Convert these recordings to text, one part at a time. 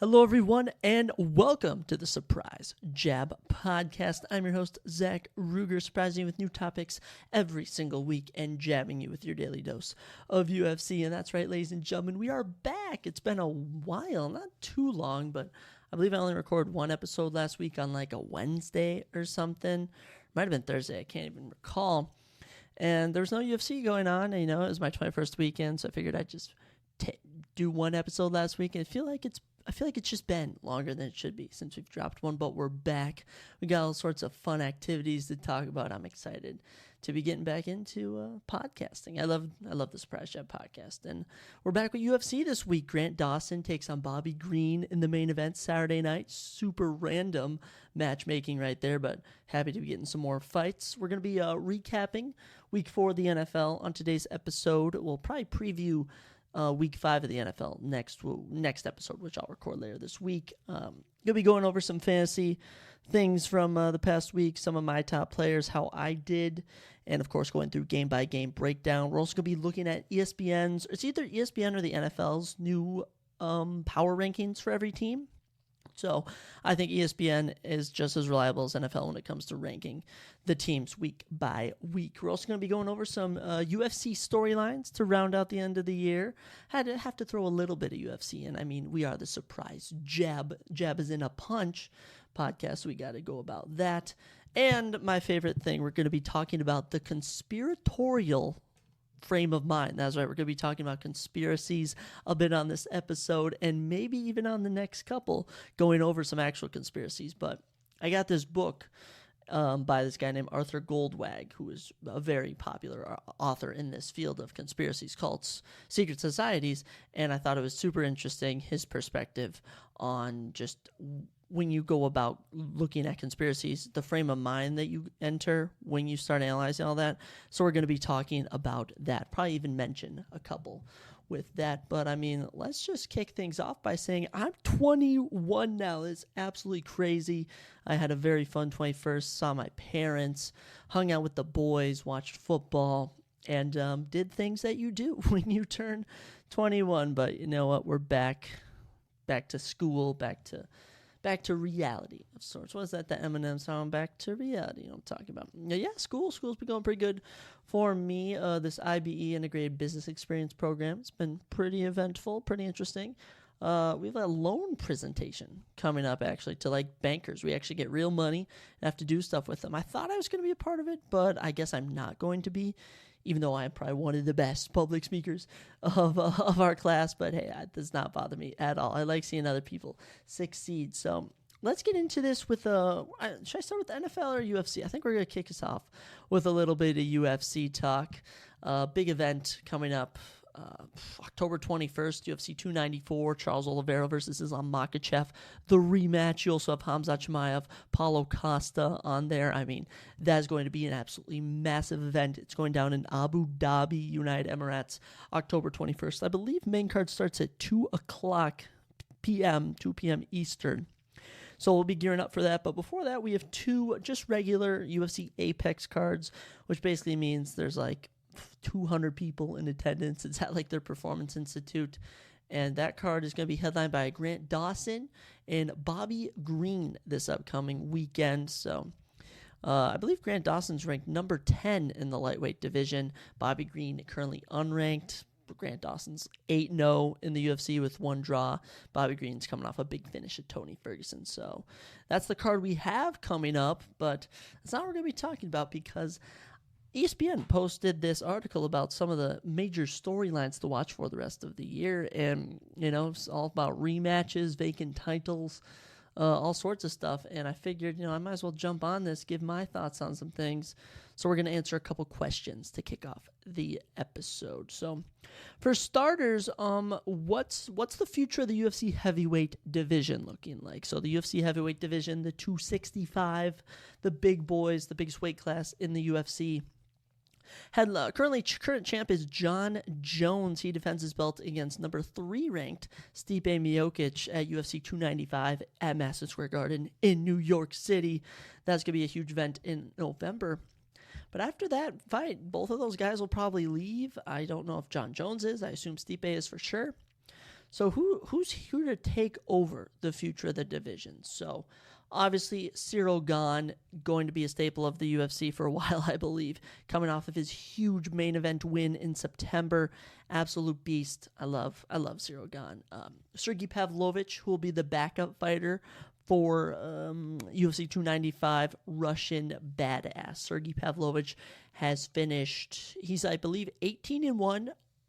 Hello, everyone, and welcome to the Surprise Jab Podcast. I'm your host, Zach Ruger, surprising you with new topics every single week and jabbing you with your daily dose of UFC. And that's right, ladies and gentlemen, we are back. It's been a while, not too long, but I believe I only recorded one episode last week on like a Wednesday or something. Might have been Thursday, I can't even recall. And there was no UFC going on. You know, it was my 21st weekend, so I figured I'd just do one episode last week, and I feel like it's just been longer than it should be since we've dropped one, but we're back. We got all sorts of fun activities to talk about. I'm excited to be getting back into podcasting. I love the Surprise Jab podcast, and we're back with UFC this week. Grant Dawson takes on Bobby Green in the main event Saturday night. Super random matchmaking right there, but happy to be getting some more fights. We're going to be recapping Week 4 of the NFL on today's episode. We'll probably preview Week 5 of the NFL next episode, which I'll record later this week. You'll be going over some fantasy things from the past week, some of my top players, how I did, and of course going through game-by-game breakdown. We're also going to be looking at it's either ESPN or the NFL's new power rankings for every team. So I think ESPN is just as reliable as NFL when it comes to ranking the teams week by week. We're also going to be going over some UFC storylines to round out the end of the year. Have to throw a little bit of UFC in. I mean, we are the Surprise Jab. Jab is in a punch podcast, so we got to go about that. And my favorite thing, we're going to be talking about the conspiratorial frame of mind. That's right, we're going to be talking about conspiracies a bit on this episode, and maybe even on the next couple, going over some actual conspiracies. But I got this book by this guy named Arthur Goldwag, who is a very popular author in this field of conspiracies, cults, secret societies, and I thought it was super interesting, his perspective on just when you go about looking at conspiracies, the frame of mind that you enter when you start analyzing all that. So we're going to be talking about that. Probably even mention a couple with that. But I mean, let's just kick things off by saying I'm 21 now. It's absolutely crazy. I had a very fun 21st, saw my parents, hung out with the boys, watched football, and did things that you do when you turn 21. But you know what? We're back to school, back to reality of sorts. What is that? The Eminem song, Back to Reality. You know what I'm talking about. Yeah, school's been going pretty good for me. This IBE Integrated Business Experience program, it's been pretty eventful, pretty interesting. We have a loan presentation coming up, actually, to like bankers. We actually get real money and have to do stuff with them. I thought I was going to be a part of it, but I guess I'm not going to be, even though I'm probably one of the best public speakers of our class. But hey, that does not bother me at all. I like seeing other people succeed. So let's get into this with should I start with the NFL or UFC? I think we're going to kick us off with a little bit of UFC talk. Big event coming up. October 21st, UFC 294, Charles Oliveira versus Islam Makhachev. The rematch. You also have Hamza Chimaev, Paulo Costa on there. I mean, that is going to be an absolutely massive event. It's going down in Abu Dhabi, United Emirates, October 21st. I believe main card starts at 2 p.m. Eastern. So we'll be gearing up for that. But before that, we have two just regular UFC Apex cards, which basically means there's like 200 people in attendance. It's at like their Performance Institute, and that card is going to be headlined by Grant Dawson and Bobby Green this upcoming weekend. So I believe Grant Dawson's ranked number 10 in the lightweight division. Bobby Green currently unranked. Grant Dawson's 8-0 in the UFC with one draw. Bobby Green's coming off a big finish at Tony Ferguson. So that's the card we have coming up, but that's not what we're going to be talking about, because ESPN posted this article about some of the major storylines to watch for the rest of the year, and, you know, it's all about rematches, vacant titles, all sorts of stuff, and I figured, you know, I might as well jump on this, give my thoughts on some things. So we're going to answer a couple questions to kick off the episode. So for starters, what's the future of the UFC heavyweight division looking like? So the UFC heavyweight division, the 265, the big boys, the biggest weight class in the UFC. Current champ is John Jones. He defends his belt against number 3 ranked Stipe Miocic at UFC 295 at Madison Square Garden in New York City. That's going to be a huge event in November. But after that fight, both of those guys will probably leave. I don't know if John Jones is. I assume Stipe is for sure. So who's here to take over the future of the division? So obviously Cyril Gane, going to be a staple of the UFC for a while, I believe, coming off of his huge main event win in September. Absolute beast. I love Cyril Gane. Sergey Pavlovich, who will be the backup fighter for UFC 295, Russian badass. Sergey Pavlovich has finished, he's, I believe, 18-1,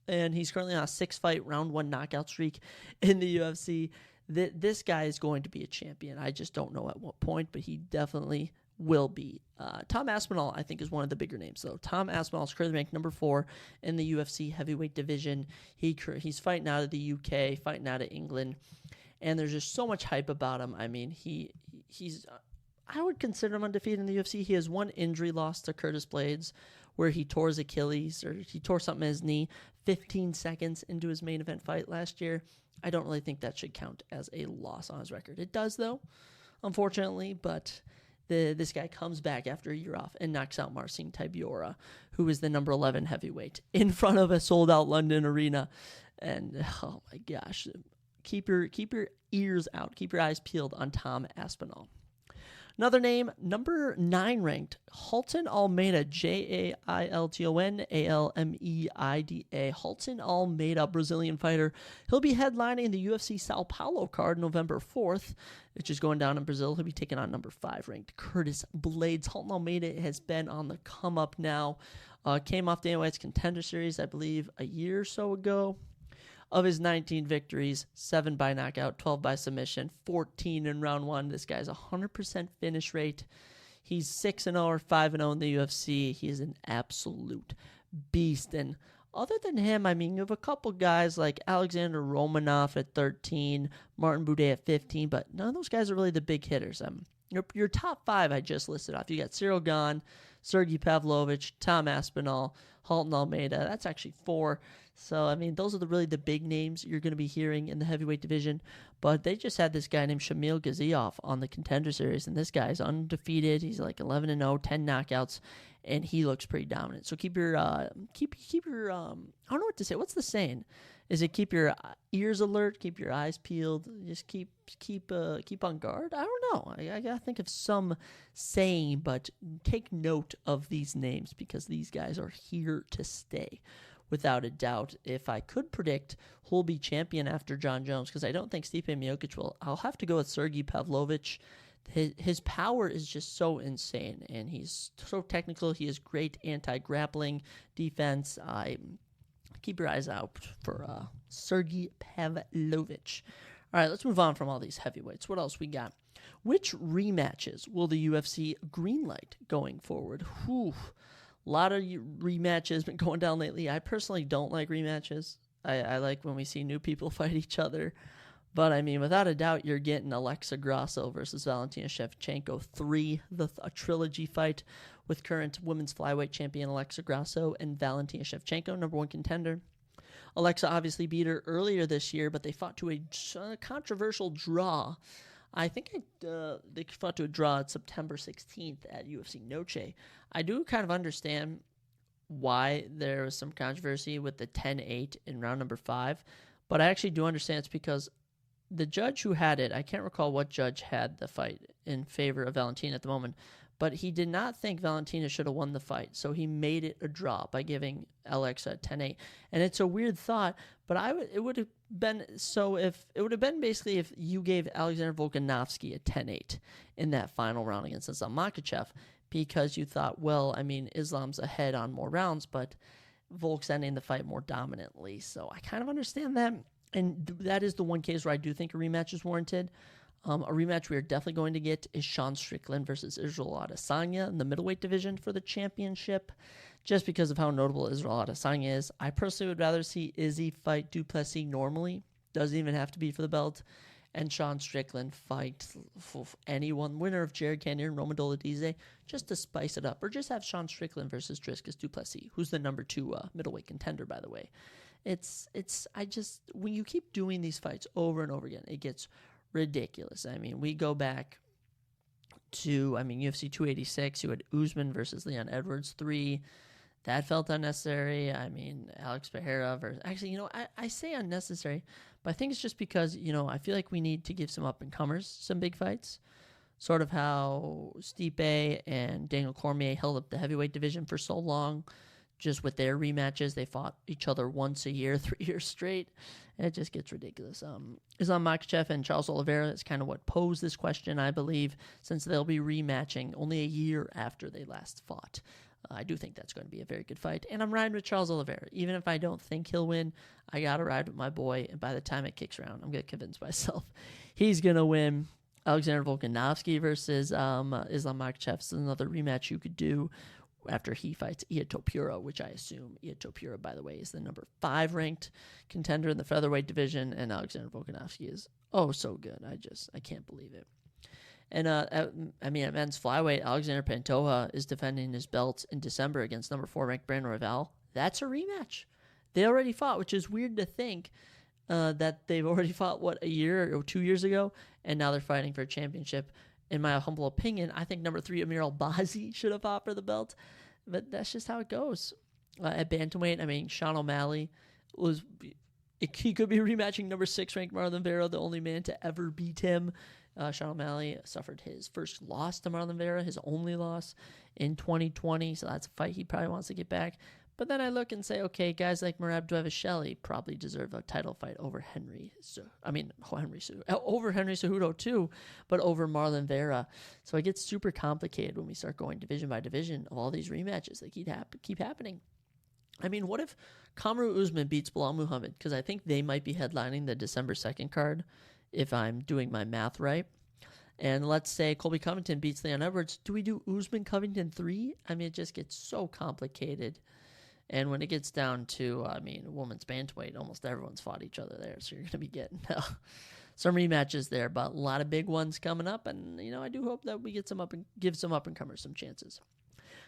and he's currently on a 6-fight round 1 knockout streak in the UFC. This guy is going to be a champion. I just don't know at what point, but he definitely will be. Tom Aspinall, I think, is one of the bigger names, though. Tom Aspinall is currently ranked number 4 in the UFC heavyweight division. He's fighting out of the UK, fighting out of England, and there's just so much hype about him. I mean, he's I would consider him undefeated in the UFC. He has one injury loss to Curtis Blades, where he tore his Achilles, or he tore something in his knee 15 seconds into his main event fight last year. I don't really think that should count as a loss on his record. It does, though, unfortunately, but this guy comes back after a year off and knocks out Marcin Tybura, who is the number 11 heavyweight, in front of a sold-out London arena. And, oh my gosh, keep your ears out, keep your eyes peeled on Tom Aspinall. Another name, number 9 ranked, Halton Almeida, Jailton Almeida. Halton Almeida, Brazilian fighter. He'll be headlining the UFC Sao Paulo card November 4th, which is going down in Brazil. He'll be taking on number 5 ranked Curtis Blades. Halton Almeida has been on the come up now. Came off Dana White's Contender Series, I believe, a year or so ago. Of his 19 victories, 7 by knockout, 12 by submission, 14 in round 1. This guy's 100% finish rate. He's 6-0 or 5-0 in the UFC. He is an absolute beast. And other than him, I mean, you have a couple guys like Alexander Romanov at 13, Martin Buday at 15, but none of those guys are really the big hitters. Your top 5 I just listed off. You got Cyril Gane, Sergey Pavlovich, Tom Aspinall, Halton Almeida. That's actually 4. So, I mean, those are really the big names you're going to be hearing in the heavyweight division. But they just had this guy named Shamil Gaziev on the Contender Series, and this guy's undefeated. He's like 11-0, 10 knockouts, and he looks pretty dominant. So keep your I don't know what to say. What's the saying? Is it keep your ears alert, keep your eyes peeled, just keep on guard? I don't know. I gotta think of some saying, but take note of these names because these guys are here to stay. Without a doubt, if I could predict who'll be champion after John Jones, because I don't think Stipe Miocic will, I'll have to go with Sergey Pavlovich. His power is just so insane, and he's so technical. He has great anti-grappling defense. Keep your eyes out for Sergey Pavlovich. All right, let's move on from all these heavyweights. What else we got? Which rematches will the UFC greenlight going forward? Whew. A lot of rematches been going down lately. I personally don't like rematches. I like when we see new people fight each other. But, I mean, without a doubt, you're getting Alexa Grasso versus Valentina Shevchenko 3, a trilogy fight with current women's flyweight champion Alexa Grasso and Valentina Shevchenko, number 1 contender. Alexa obviously beat her earlier this year, but they fought to a controversial draw. I think they fought to a draw at September 16th at UFC Noche. I do kind of understand why there was some controversy with the 10-8 in round number 5, but I actually do understand it's because the judge who had it, I can't recall what judge had the fight in favor of Valentina at the moment, but he did not think Valentina should have won the fight, so he made it a draw by giving Alexa 10-8. And it's a weird thought, but it would have been basically if you gave Alexander Volkanovski a 10-8 in that final round against Islam Makhachev, because you thought, well, I mean, Islam's ahead on more rounds, but Volk's ending the fight more dominantly. So I kind of understand that. And that is the one case where I do think a rematch is warranted. A rematch we are definitely going to get is Sean Strickland versus Israel Adesanya in the middleweight division for the championship, just because of how notable Israel Adesanya is. I personally would rather see Izzy fight Duplessis normally. Doesn't even have to be for the belt. And Sean Strickland fight anyone, winner of Jared Cannonier and Roman Dolidze, just to spice it up. Or just have Sean Strickland versus Dricus Duplessis, who's the number 2 middleweight contender, by the way. When you keep doing these fights over and over again, it gets ridiculous. I mean, we go back to, UFC 286, you had Usman versus Leon Edwards 3. That felt unnecessary. I mean, Alex Pereira versus... Actually, I say unnecessary, but I think it's just because, I feel like we need to give some up-and-comers some big fights. Sort of how Stipe and Daniel Cormier held up the heavyweight division for so long. Just with their rematches, they fought each other once a year, 3 years straight. And it just gets ridiculous. Islam Makhachev and Charles Oliveira is kind of what posed this question, I believe, since they'll be rematching only a year after they last fought. I do think that's going to be a very good fight. And I'm riding with Charles Oliveira. Even if I don't think he'll win, I got to ride with my boy. And by the time it kicks around, I'm going to convince myself he's going to win. Alexander Volkanovski versus Islam Makhachev is another rematch you could do after he fights Ilia Topuria, which I assume Ilia Topuria, by the way, is the number 5 ranked contender in the featherweight division, and Alexander Volkanovski is so good. I can't believe it. And at men's flyweight, Alexander Pantoja is defending his belt in December against number 4 ranked Brandon Royval. That's a rematch. They already fought, which is weird to think that they've already fought, a year or 2 years ago, and now they're fighting for a championship. In my humble opinion, I think number 3, Amir Albazi, should have fought for the belt. But that's just how it goes. At bantamweight, Sean O'Malley he could be rematching number 6 ranked Marlon Vera, the only man to ever beat him. Sean O'Malley suffered his first loss to Marlon Vera, his only loss in 2020. So that's a fight he probably wants to get back. But then I look and say, okay, guys like Merab Dvalishvili probably deserve a title fight over over Henry Cejudo too, but over Marlon Vera. So it gets super complicated when we start going division by division of all these rematches that keep happening. What if Kamaru Usman beats Bilal Muhammad? Because I think they might be headlining the December 2nd card, if I'm doing my math right. And let's say Colby Covington beats Leon Edwards. Do we do Usman Covington 3? It just gets so complicated. And when it gets down to, women's bantamweight, almost everyone's fought each other there. So you're going to be getting some rematches there, but a lot of big ones coming up. And, I do hope that we give some up-and-comers some chances.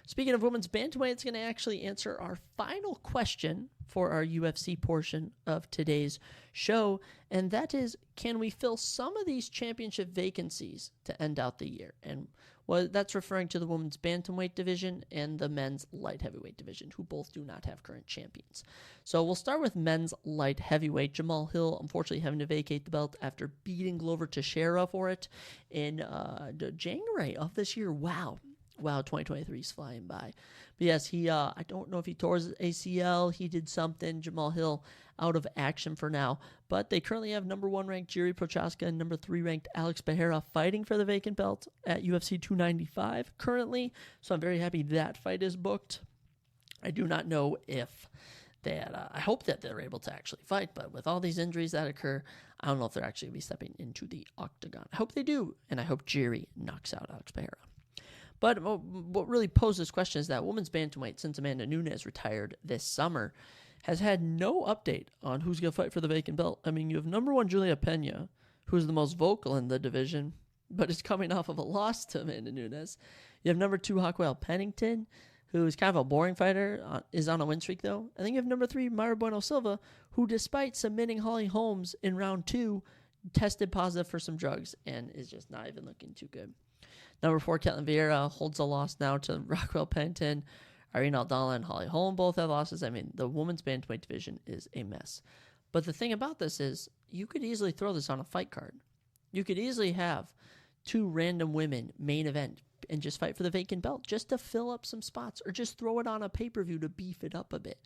Speaking of women's bantamweight, it's going to actually answer our final question for our UFC portion of today's show. And that is, can we fill some of these championship vacancies to end out the year? And that's referring to the women's bantamweight division and the men's light heavyweight division, who both do not have current champions. So we'll start with men's light heavyweight. Jamal Hill, unfortunately, having to vacate the belt after beating Glover Teixeira for it in January of this year. Wow, 2023 is flying by. But yes, I don't know if he tore his ACL. He did something. Jamal Hill out of action for now. But they currently have number 1 ranked Jiri Prochazka and number 3 ranked Alex Pereira fighting for the vacant belt at UFC 295 currently. So I'm very happy that fight is booked. I do not know if I hope that they're able to actually fight, but with all these injuries that occur, I don't know if they're actually going to be stepping into the octagon. I hope they do, and I hope Jiri knocks out Alex Pereira. But what really posed this question is that women's bantamweight, since Amanda Nunes retired this summer, has had no update on who's going to fight for the vacant belt. You have number 1 Julia Pena, who's the most vocal in the division, but is coming off of a loss to Amanda Nunes. You have number 2 Hawkwell Pennington, who is kind of a boring fighter, is on a win streak though. And then you have number 3 Mayra Bueno Silva, who despite submitting Holly Holmes in round 2, tested positive for some drugs and is just not even looking too good. Number 4, Ketlin Vieira holds a loss now to Rockwell Pennington. Irene Aldana and Holly Holm both have losses. The women's bantamweight division is a mess. But the thing about this is you could easily throw this on a fight card. You could easily have 2 random women main event and just fight for the vacant belt just to fill up some spots, or just throw it on a pay-per-view to beef it up a bit.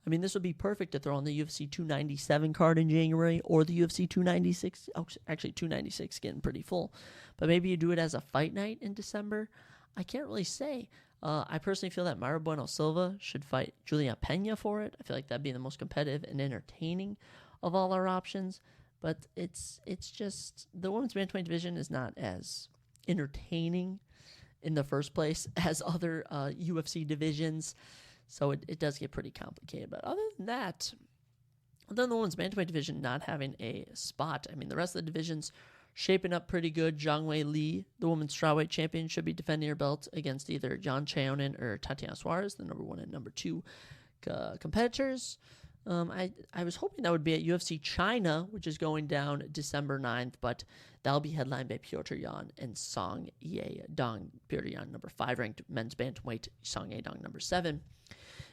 This would be perfect to throw on the UFC 297 card in January, or the UFC 296. Oh, actually, 296 getting pretty full. But maybe you do it as a fight night in December. I can't really say. I personally feel that Mayra Bueno Silva should fight Julia Pena for it. I feel like that'd be the most competitive and entertaining of all our options. But it's just the women's bantamweight division is not as entertaining in the first place as other UFC divisions. So it does get pretty complicated. But other than that, other than the women's bantamweight division not having a spot, the rest of the divisions shaping up pretty good. Zhang Wei Li, the women's strawweight champion, should be defending her belt against either John Cheonan or Tatiana Suarez, the number 1 and number 2 competitors. I was hoping that would be at UFC China, which is going down December 9th, but that'll be headlined by Piotr Jan and Song Yedong. Piotr Jan, number 5 ranked men's bantamweight, Song Yedong, number 7.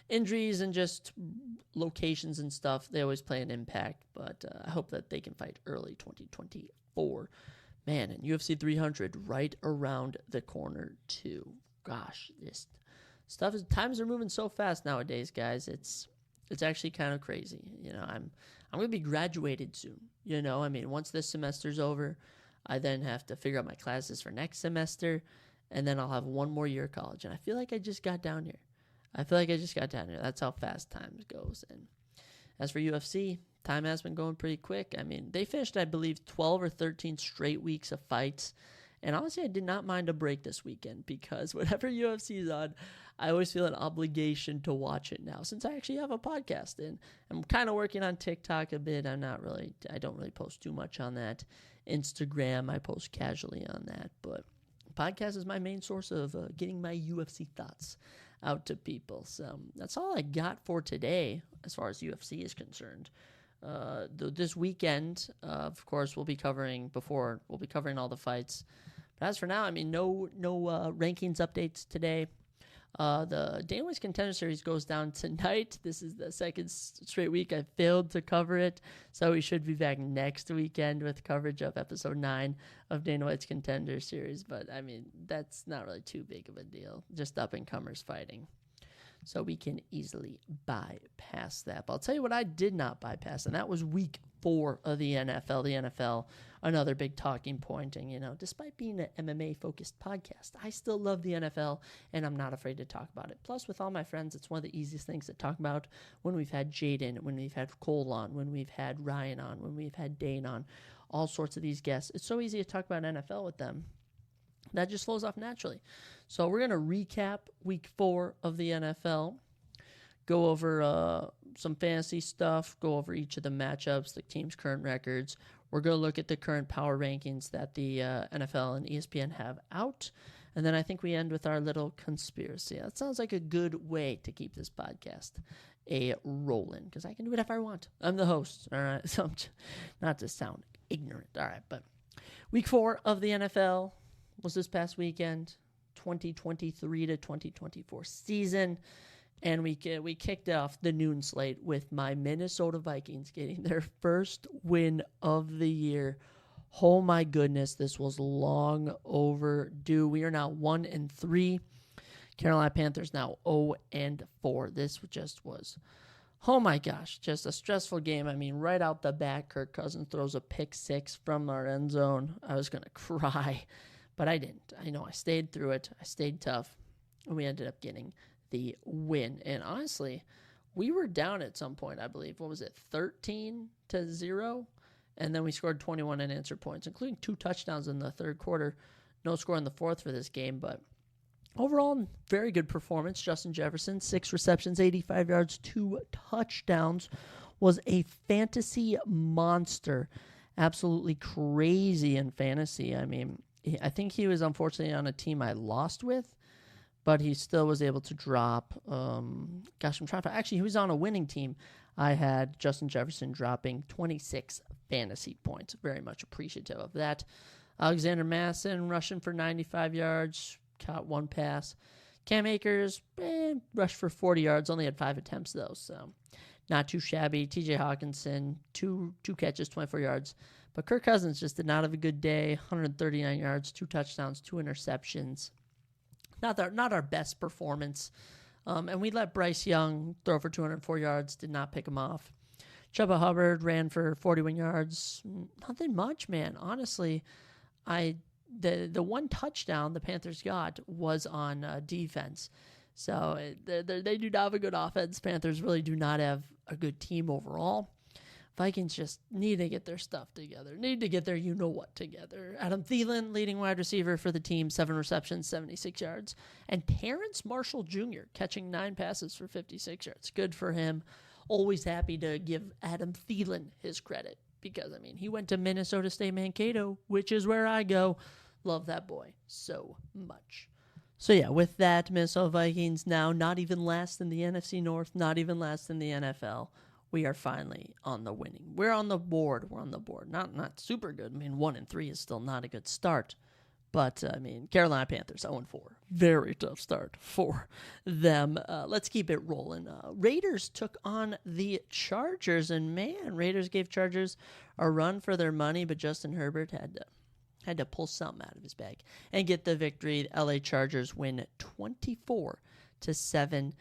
injuries and just locations and stuff, they always play an impact. But I hope that they can fight early 2024. Man, and UFC 300 right around the corner too. Gosh, this stuff is, times are moving so fast nowadays, guys. It's actually kind of crazy. I'm gonna be graduated soon. Once this semester's over, I then have to figure out my classes for next semester, and then I'll have one more year of college. And I feel like I just got down here. That's how fast time goes. And as for UFC, time has been going pretty quick. They finished, I believe, 12 or 13 straight weeks of fights. And honestly, I did not mind a break this weekend because whatever UFC is on, I always feel an obligation to watch it now since I actually have a podcast. And I'm kind of working on TikTok a bit. I don't really post too much on that. Instagram, I post casually on that. But podcast is my main source of getting my UFC thoughts out to people. So that's all I got for today as far as UFC is concerned. This weekend, of course, we'll be covering all the fights. But as for now, no rankings updates today. The Dana White's Contender Series goes down tonight. This is the second straight week I failed to cover it, so we should be back next weekend with coverage of episode 9 of Dana White's Contender Series. But that's not really too big of a deal. Just up and comers fighting. So we can easily bypass that. But I'll tell you what I did not bypass, and that was week 4 of the NFL. The NFL, another big talking point. And, despite being an MMA-focused podcast, I still love the NFL, and I'm not afraid to talk about it. Plus, with all my friends, it's one of the easiest things to talk about when we've had Jaden, when we've had Cole on, when we've had Ryan on, when we've had Dane on, all sorts of these guests. It's so easy to talk about NFL with them. That just flows off naturally. So we're going to recap week 4 of the NFL, go over some fantasy stuff, go over each of the matchups, the team's current records. We're going to look at the current power rankings that the NFL and ESPN have out. And then I think we end with our little conspiracy. That sounds like a good way to keep this podcast rolling because I can do whatever I want. I'm the host. All right. So not to sound ignorant. All right. But week 4 of the NFL was this past weekend, 2023 to 2024 season, and we kicked off the noon slate with my Minnesota Vikings getting their first win of the year. Oh my goodness, this was long overdue. We are now 1-3. Carolina Panthers now 0-4. This just was, oh my gosh, just a stressful game. Right out the bat, Kirk Cousins throws a pick 6 from our end zone. I was going to cry. But I didn't. I stayed through it. I stayed tough. And we ended up getting the win. And honestly, we were down at some point, I believe. What was it? 13-0? And then we scored 21 unanswered points, including 2 touchdowns in the third quarter. No score in the fourth for this game. But overall, very good performance. Justin Jefferson, 6 receptions, 85 yards, 2 touchdowns. Was a fantasy monster. Absolutely crazy in fantasy. I think he was unfortunately on a team I lost with, but he still was able to drop. I'm trying to. Actually, he was on a winning team. I had Justin Jefferson dropping 26 fantasy points. Very much appreciative of that. Alexander Masson rushing for 95 yards, caught 1 pass. Cam Akers rushed for 40 yards, only had 5 attempts though, so not too shabby. T.J. Hawkinson, two catches, 24 yards. But Kirk Cousins just did not have a good day. 139 yards, 2 touchdowns, 2 interceptions. Not our best performance. And we let Bryce Young throw for 204 yards. Did not pick him off. Chuba Hubbard ran for 41 yards. Nothing much, man. Honestly, the 1 touchdown the Panthers got was on defense. So they do not have a good offense. Panthers really do not have a good team overall. Vikings just need to get their stuff together. Need to get their you-know-what together. Adam Thielen, leading wide receiver for the team, 7 receptions, 76 yards. And Terrence Marshall Jr. catching 9 passes for 56 yards. Good for him. Always happy to give Adam Thielen his credit because, he went to Minnesota State Mankato, which is where I go. Love that boy so much. So, yeah, with that, Minnesota Vikings now not even last in the NFC North, not even last in the NFL. We are finally on the winning. We're on the board. Not super good. 1-3 is still not a good start, But, Carolina Panthers 0-4. Very tough start for them. Let's keep it rolling. Raiders took on the Chargers, and man, Raiders gave Chargers a run for their money, but Justin Herbert had to pull something out of his bag and get the victory. The LA Chargers win 24-17.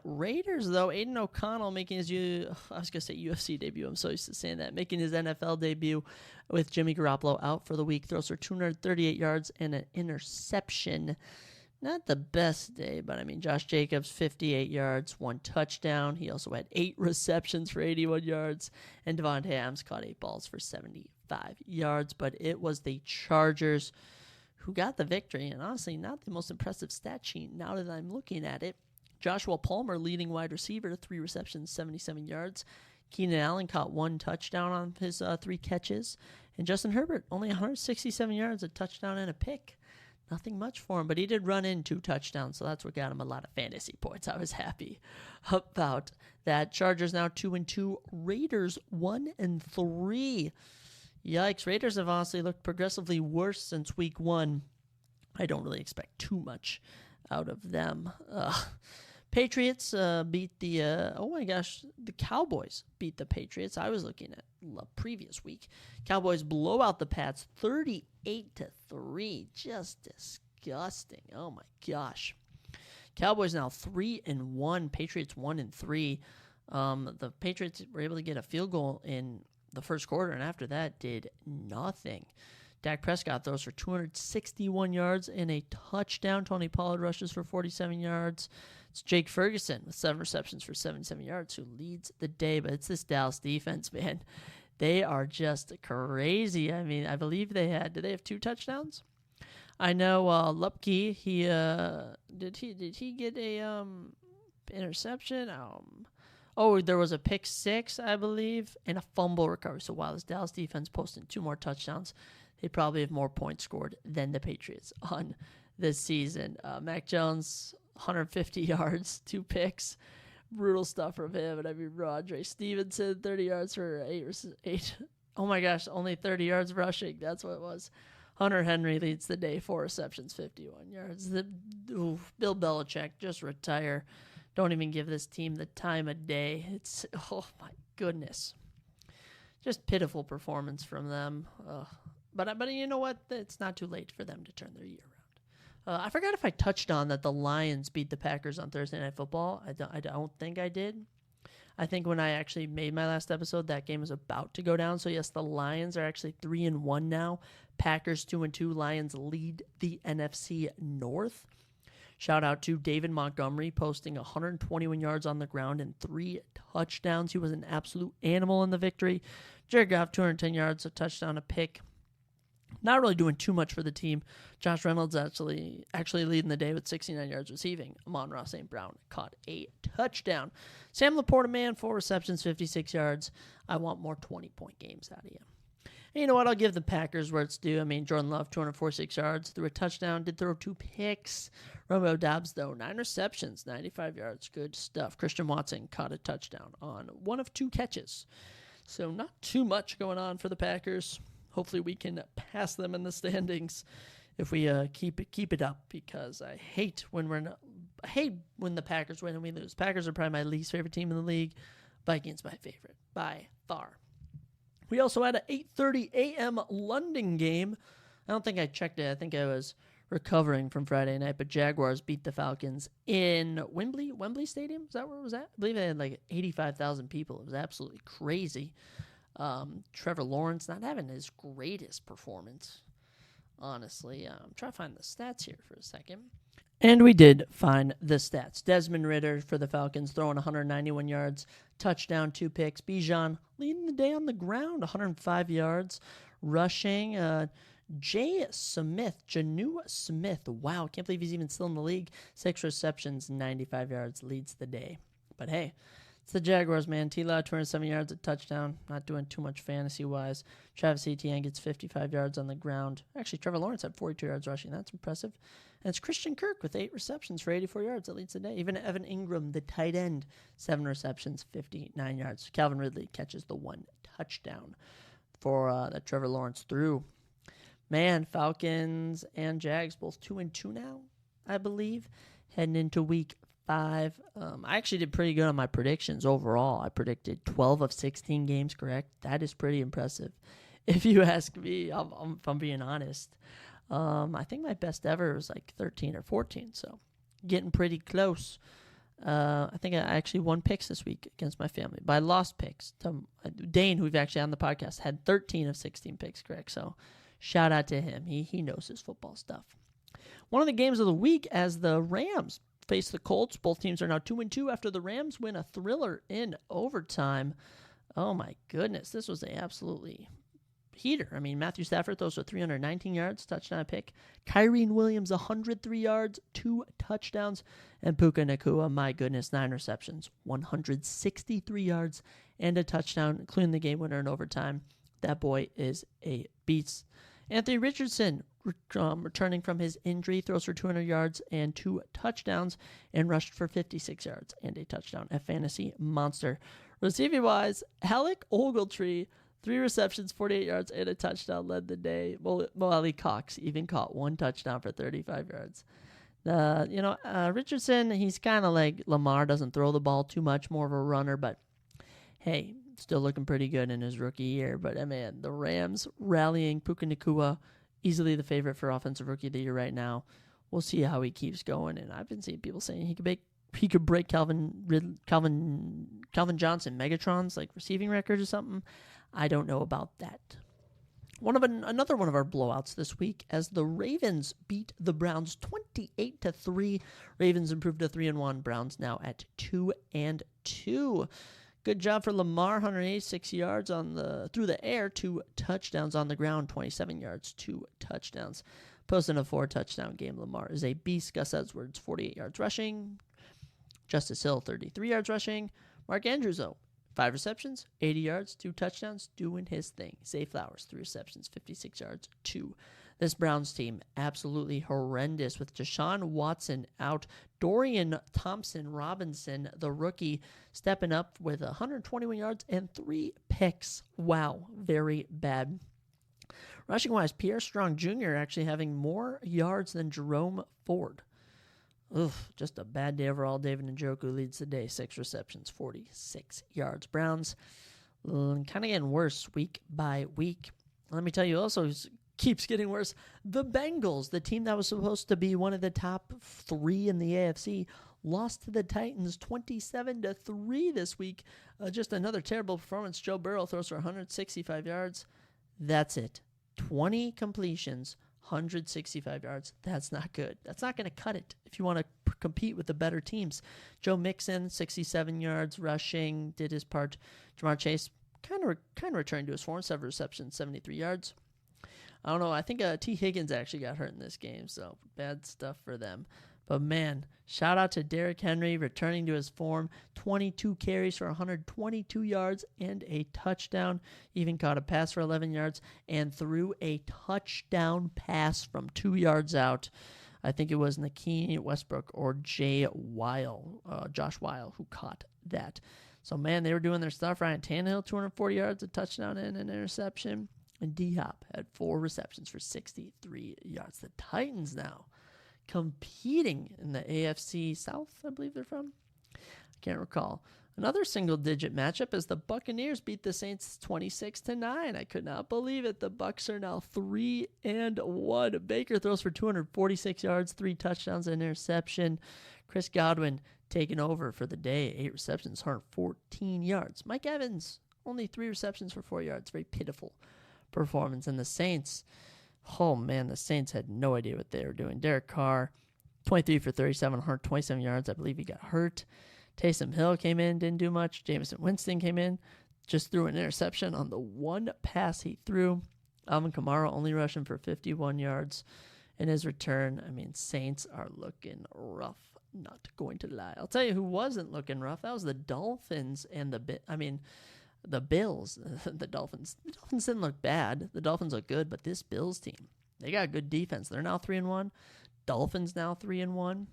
Raiders, though, Aiden O'Connell making his UFC debut. I'm so used to saying that. Making his NFL debut with Jimmy Garoppolo out for the week. Throws for 238 yards and an interception. Not the best day, but Josh Jacobs, 58 yards, 1 touchdown. He also had 8 receptions for 81 yards. And Devontae Adams caught 8 balls for 75 yards. But it was the Chargers who got the victory. And honestly, not the most impressive stat sheet now that I'm looking at it. Joshua Palmer, leading wide receiver, 3 receptions, 77 yards. Keenan Allen caught 1 touchdown on his 3 catches. And Justin Herbert, only 167 yards, a touchdown and a pick. Nothing much for him, but he did run in 2 touchdowns, so that's what got him a lot of fantasy points. I was happy about that. Chargers now 2-2. Raiders 1-3. Yikes. Raiders have honestly looked progressively worse since week 1. I don't really expect too much out of them. Patriots beat the Cowboys beat the Patriots. I was looking at the previous week. Cowboys blow out the Pats 38-3. Just disgusting. Oh my gosh. Cowboys now 3-1. Patriots 1-3. The Patriots were able to get a field goal in the first quarter, and after that did nothing. Dak Prescott throws for 261 yards and a touchdown. Tony Pollard rushes for 47 yards. It's Jake Ferguson with 7 receptions for 77 yards who leads the day. But it's this Dallas defense, man. They are just crazy. I believe did they have 2 touchdowns? I know Lupke, did he get a interception? There was a pick 6, I believe, and a fumble recovery. So while this Dallas defense posted 2 more touchdowns, they probably have more points scored than the Patriots on this season. Mac Jones, 150 yards, 2 picks. Brutal stuff from him. And Rodre Stevenson, 30 yards for 8. Oh my gosh, only 30 yards rushing. That's what it was. Hunter Henry leads the day, 4 receptions, 51 yards. Bill Belichick, just retire. Don't even give this team the time of day. It's, oh my goodness. Just pitiful performance from them. But you know what? It's not too late for them to turn their year around. I forgot if I touched on that the Lions beat the Packers on Thursday Night Football. I don't think I did. I think when I actually made my last episode, that game was about to go down. So, yes, the Lions are actually 3-1 now. Packers 2-2. Lions lead the NFC North. Shout out to David Montgomery posting 121 yards on the ground and 3 touchdowns. He was an absolute animal in the victory. Jared Goff, 210 yards, a touchdown, a pick. Not really doing too much for the team. Josh Reynolds actually leading the day with 69 yards receiving. Amon-Ra St. Brown caught a touchdown. Sam Laporta, man, 4 receptions, 56 yards. I want more 20-point games out of you. And you know what? I'll give the Packers where it's due. Jordan Love, 246 yards, threw a touchdown, did throw 2 picks. Romeo Doubs, though, 9 receptions, 95 yards. Good stuff. Christian Watson caught a touchdown on 1 of 2 catches. So not too much going on for the Packers. Hopefully we can pass them in the standings if we keep it up, because I hate when the Packers win and we lose. Packers are probably my least favorite team in the league. Vikings my favorite by far. We also had an 8:30 a.m. London game. I don't think I checked it. I think I was recovering from Friday night, but Jaguars beat the Falcons in Wembley Stadium. Is that where it was at? I believe they had like 85,000 people. It was absolutely crazy. Trevor Lawrence not having his greatest performance, honestly. I'm trying to find the stats here for a second. And we did find the stats. Desmond Ridder for the Falcons throwing 191 yards, touchdown, 2 picks. Bijan leading the day on the ground, 105 yards, rushing. Janu Smith, wow, can't believe he's even still in the league. 6 receptions, 95 yards, leads the day. But hey, it's the Jaguars, man. T-Law, 207 yards, a touchdown. Not doing too much fantasy-wise. Travis Etienne gets 55 yards on the ground. Actually, Trevor Lawrence had 42 yards rushing. That's impressive. And it's Christian Kirk with 8 receptions for 84 yards. That leads the day. Even Evan Ingram, the tight end, 7 receptions, 59 yards. Calvin Ridley catches the 1 touchdown for that Trevor Lawrence threw. Man, Falcons and Jags both 2-2 now, I believe, heading into week 5. I actually did pretty good on my predictions overall. I predicted 12 of 16 games correct. That is pretty impressive. If you ask me, if I'm being honest, I think my best ever was like 13 or 14, so getting pretty close. I think I actually won picks this week against my family, but I lost picks. Dane, who we've actually on the podcast, had 13 of 16 picks correct, so shout out to him. He knows his football stuff. One of the games of the week as the Rams face the Colts. Both teams are now 2-2 after the Rams win a thriller in overtime. Oh my goodness, this was a absolutely heater. I mean, Matthew Stafford throws for 319 yards, touchdown pick. Kyren Williams, 103 yards, 2 touchdowns. And Puka Nacua, my goodness, 9 receptions, 163 yards, and a touchdown, including the game winner in overtime. That boy is a beast. Anthony Richardson, returning from his injury, throws for 200 yards and 2 touchdowns, and rushed for 56 yards and a touchdown. A fantasy monster. Receiving-wise, Alec Ogletree, 3 receptions, 48 yards, and a touchdown, led the day. Mo Ali Cox even caught 1 touchdown for 35 yards. Richardson, he's kind of like Lamar, doesn't throw the ball too much, more of a runner, but hey, still looking pretty good in his rookie year. But, man, the Rams rallying. Puka Nacua, easily the favorite for Offensive Rookie of the Year right now. We'll see how he keeps going, and I've been seeing people saying he could break Calvin Johnson Megatron's like receiving record or something. I don't know about that. Another one of our blowouts this week as the Ravens beat the Browns 28-3. Ravens improved to 3-1. Browns now at 2-2. Good job for Lamar, 186 yards through the air, 2 touchdowns on the ground, 27 yards, 2 touchdowns. Posting a 4-touchdown game. Lamar is a beast. Gus Edwards, 48 yards rushing. Justice Hill, 33 yards rushing. Mark Andrews, 5 receptions, 80 yards, 2 touchdowns, doing his thing. Zay Flowers, 3 receptions, 56 yards, 2. This Browns team, absolutely horrendous with Deshaun Watson out. Dorian Thompson-Robinson, the rookie, stepping up with 121 yards and 3 picks. Wow, very bad. Rushing-wise, Pierre Strong Jr. actually having more yards than Jerome Ford. Just a bad day overall. David Njoku leads the day. 6 receptions, 46 yards. Browns kind of getting worse week by week. Let me tell you also, keeps getting worse. The Bengals, the team that was supposed to be one of the top 3 in the AFC, lost to the Titans 27-3 this week. Just another terrible performance. Joe Burrow throws for 165 yards. That's it. 20 completions. 165 yards. That's not good. That's not going to cut it if you want to compete with the better teams. Joe Mixon, 67 yards rushing, did his part. Jamar Chase kind of returned to his form, 7 receptions, 73 yards. I don't know. I think T. Higgins actually got hurt in this game, so bad stuff for them. But, man, shout out to Derrick Henry returning to his form. 22 carries for 122 yards and a touchdown. Even caught a pass for 11 yards and threw a touchdown pass from 2 yards out. I think it was Nakeem Westbrook or Josh Weil, who caught that. So, man, they were doing their stuff. Ryan Tannehill, 240 yards, a touchdown and an interception. And D-Hop had 4 receptions for 63 yards. The Titans now competing in the AFC South, I believe they're from. I can't recall. Another single-digit matchup as the Buccaneers beat the Saints 26-9. I could not believe it. The Bucs are now 3-1. Baker throws for 246 yards, 3 touchdowns, and an interception. Chris Godwin taking over for the day, 8 receptions, 114 yards. Mike Evans, only 3 receptions for 4 yards. Very pitiful performance. And the Saints, oh man, the Saints had no idea what they were doing. Derek Carr, 23 for 37, 127 yards. I believe he got hurt. Taysom Hill came in, didn't do much. Jameson Winston came in, just threw an interception on the 1 pass he threw. Alvin Kamara only rushing for 51 yards in his return. I mean, Saints are looking rough, not going to lie. I'll tell you who wasn't looking rough. That was the Dolphins and the Bills. The Dolphins didn't look bad. The Dolphins look good, but this Bills team, they got good defense. They're now 3-1. Dolphins now 3-1.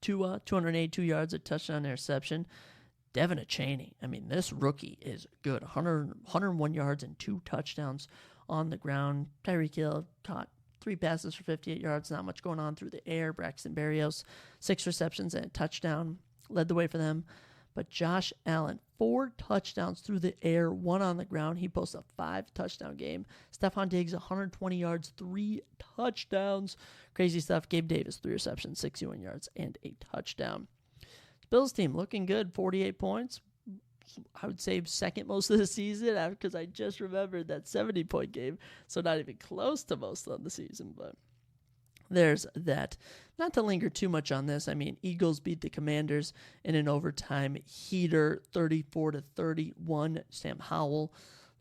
282 yards, a touchdown, interception. Devin Achaney, I mean, this rookie is good. 101 yards and 2 touchdowns on the ground. Tyreek Hill caught 3 passes for 58 yards. Not much going on through the air. Braxton Berrios, 6 receptions and a touchdown. Led the way for them. But Josh Allen, 4 touchdowns through the air, 1 on the ground. He posts a 5-touchdown game. Stephon Diggs, 120 yards, 3 touchdowns. Crazy stuff. Gabe Davis, 3 receptions, 61 yards, and a touchdown. Bills team looking good, 48 points. I would say second most of the season because I just remembered that 70-point game. So not even close to most of the season, but there's that. Not to linger too much on this. I mean, Eagles beat the Commanders in an overtime heater, 34-31. Sam Howell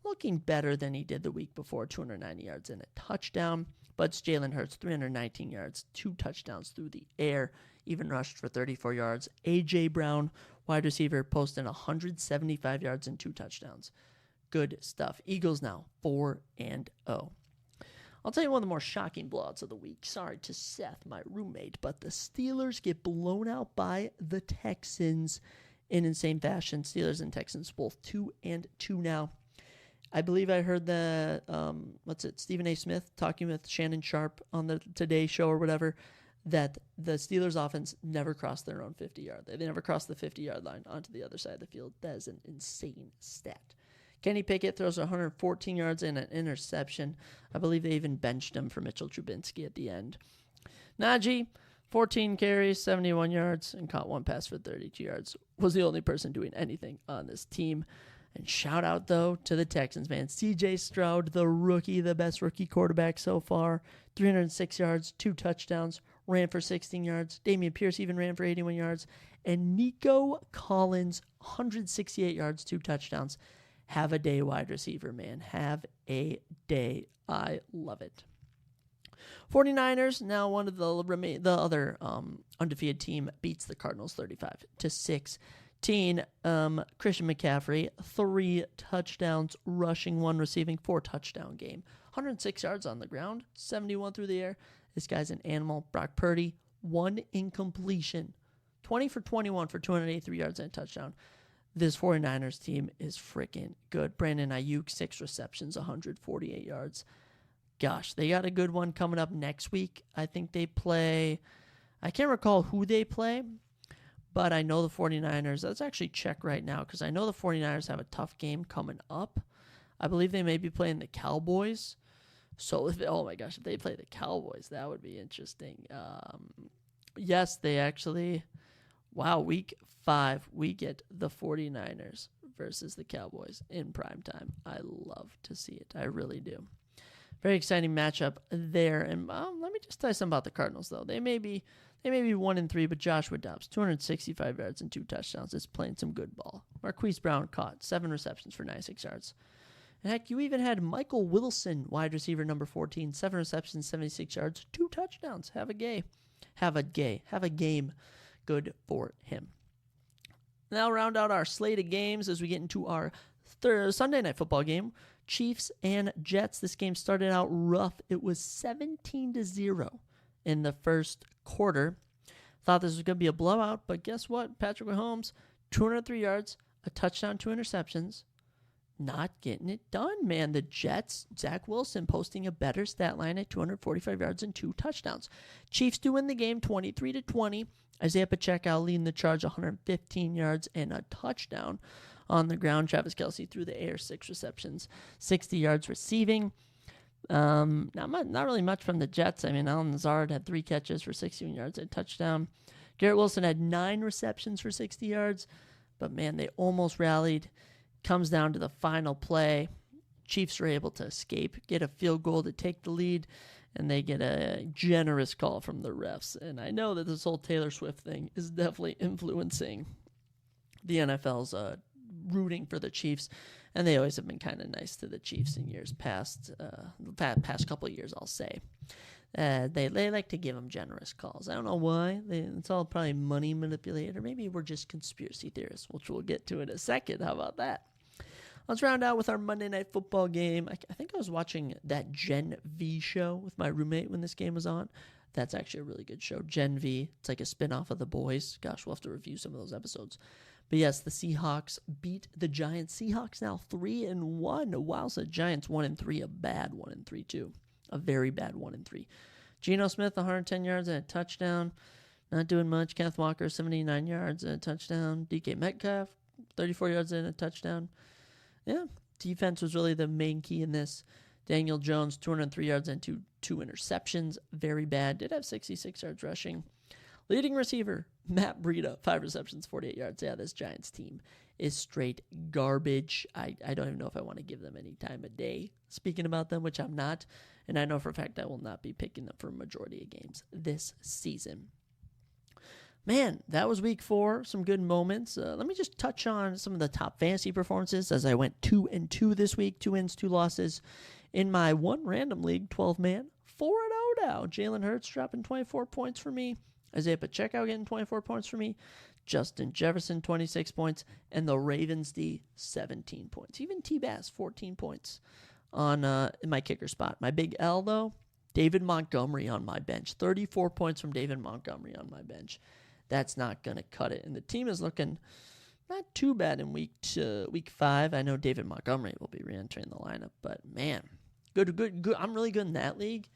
looking better than he did the week before, 290 yards and a touchdown. But it's Jalen Hurts, 319 yards, 2 touchdowns through the air, even rushed for 34 yards. A.J. Brown, wide receiver, posting 175 yards and 2 touchdowns. Good stuff. Eagles now 4-0. I'll tell you one of the more shocking blowouts of the week. Sorry to Seth, my roommate, but the Steelers get blown out by the Texans in insane fashion. Steelers and Texans both 2-2 now. I believe I heard Stephen A. Smith talking with Shannon Sharp on the Today Show or whatever, that the Steelers offense never crossed their own 50-yard. They never crossed the 50-yard line onto the other side of the field. That is an insane stat. Kenny Pickett throws 114 yards and an interception. I believe they even benched him for Mitchell Trubisky at the end. Najee, 14 carries, 71 yards, and caught 1 pass for 32 yards. Was the only person doing anything on this team. And shout out, though, to the Texans, man. C.J. Stroud, the rookie, the best rookie quarterback so far. 306 yards, 2 touchdowns, ran for 16 yards. Dameon Pierce even ran for 81 yards. And Nico Collins, 168 yards, 2 touchdowns. Have a day, wide receiver, man. Have a day. I love it. 49ers, now one of the other undefeated team, beats the Cardinals 35-16. Christian McCaffrey, 3 touchdowns, rushing 1, receiving 4 touchdown game. 106 yards on the ground, 71 through the air. This guy's an animal. Brock Purdy, 1 incompletion. 20 for 21 for 283 yards and a touchdown. This 49ers team is freaking good. Brandon Ayuk, 6 receptions, 148 yards. Gosh, they got a good one coming up next week. I think they play, I can't recall who they play, but I know the 49ers. Let's actually check right now because I know the 49ers have a tough game coming up. I believe they may be playing the Cowboys. So, if they play the Cowboys, that would be interesting. Yes, they actually, week 5, we get the 49ers versus the Cowboys in primetime. I love to see it. I really do. Very exciting matchup there. And let me just tell you something about the Cardinals, though. They may be 1-3, but Joshua Dobbs, 265 yards and 2 touchdowns, is playing some good ball. Marquise Brown caught 7 receptions for 96 yards. And heck, you even had Michael Wilson, wide receiver number 14, 7 receptions, 76 yards, 2 touchdowns. Have a game. Good for him. Now round out our slate of games as we get into our Sunday night football game. Chiefs and Jets. This game started out rough. It was 17-0 in the first quarter. Thought this was going to be a blowout, but guess what? Patrick Mahomes, 203 yards, a touchdown, 2 interceptions. Not getting it done, man. The Jets, Zach Wilson posting a better stat line at 245 yards and 2 touchdowns. Chiefs do win the game 23-20. Isaiah Pacheco leading the charge, 115 yards and a touchdown on the ground. Travis Kelce through the air, 6 receptions, 60 yards receiving. Not really much from the Jets. I mean, Allen Lazard had 3 catches for 61 yards and a touchdown. Garrett Wilson had 9 receptions for 60 yards. But, man, they almost rallied. Comes down to the final play. Chiefs are able to escape, get a field goal to take the lead, and they get a generous call from the refs. And I know that this whole Taylor Swift thing is definitely influencing the NFL's rooting for the Chiefs, and they always have been kind of nice to the Chiefs in years past, past couple of years, I'll say. They like to give them generous calls. I don't know why. It's all probably money manipulated, or maybe we're just conspiracy theorists, which we'll get to in a second. How about that? Let's round out with our Monday Night Football game. I think I was watching that Gen V show with my roommate when this game was on. That's actually a really good show. Gen V. It's like a spinoff of The Boys. Gosh, we'll have to review some of those episodes. But yes, the Seahawks beat the Giants. Seahawks now 3-1. Wow, so the Giants 1-3, a bad 1-3 too. A very bad 1-3. Geno Smith, 110 yards and a touchdown. Not doing much. Kenneth Walker, 79 yards and a touchdown. DK Metcalf, 34 yards and a touchdown. Yeah, defense was really the main key in this. Daniel Jones, 203 yards and two interceptions. Very bad. Did have 66 yards rushing. Leading receiver, Matt Breida, 5 receptions, 48 yards. Yeah, this Giants team is straight garbage. I don't even know if I want to give them any time of day speaking about them, which I'm not. And I know for a fact I will not be picking them for a majority of games this season. Man, that was week 4. Some good moments. Let me just touch on some of the top fantasy performances as I went 2-2 this week. 2 wins, 2 losses. In my one random league, 12-man, 4-0 now. Jalen Hurts dropping 24 points for me. Isaiah Pacheco getting 24 points for me. Justin Jefferson, 26 points. And the Ravens D, 17 points. Even T-Bass, 14 points on in my kicker spot. My big L, though, David Montgomery on my bench. 34 points from David Montgomery on my bench. That's not going to cut it. And the team is looking not too bad in week 5. I know David Montgomery will be re-entering the lineup. But, man, good. I'm really good in that league.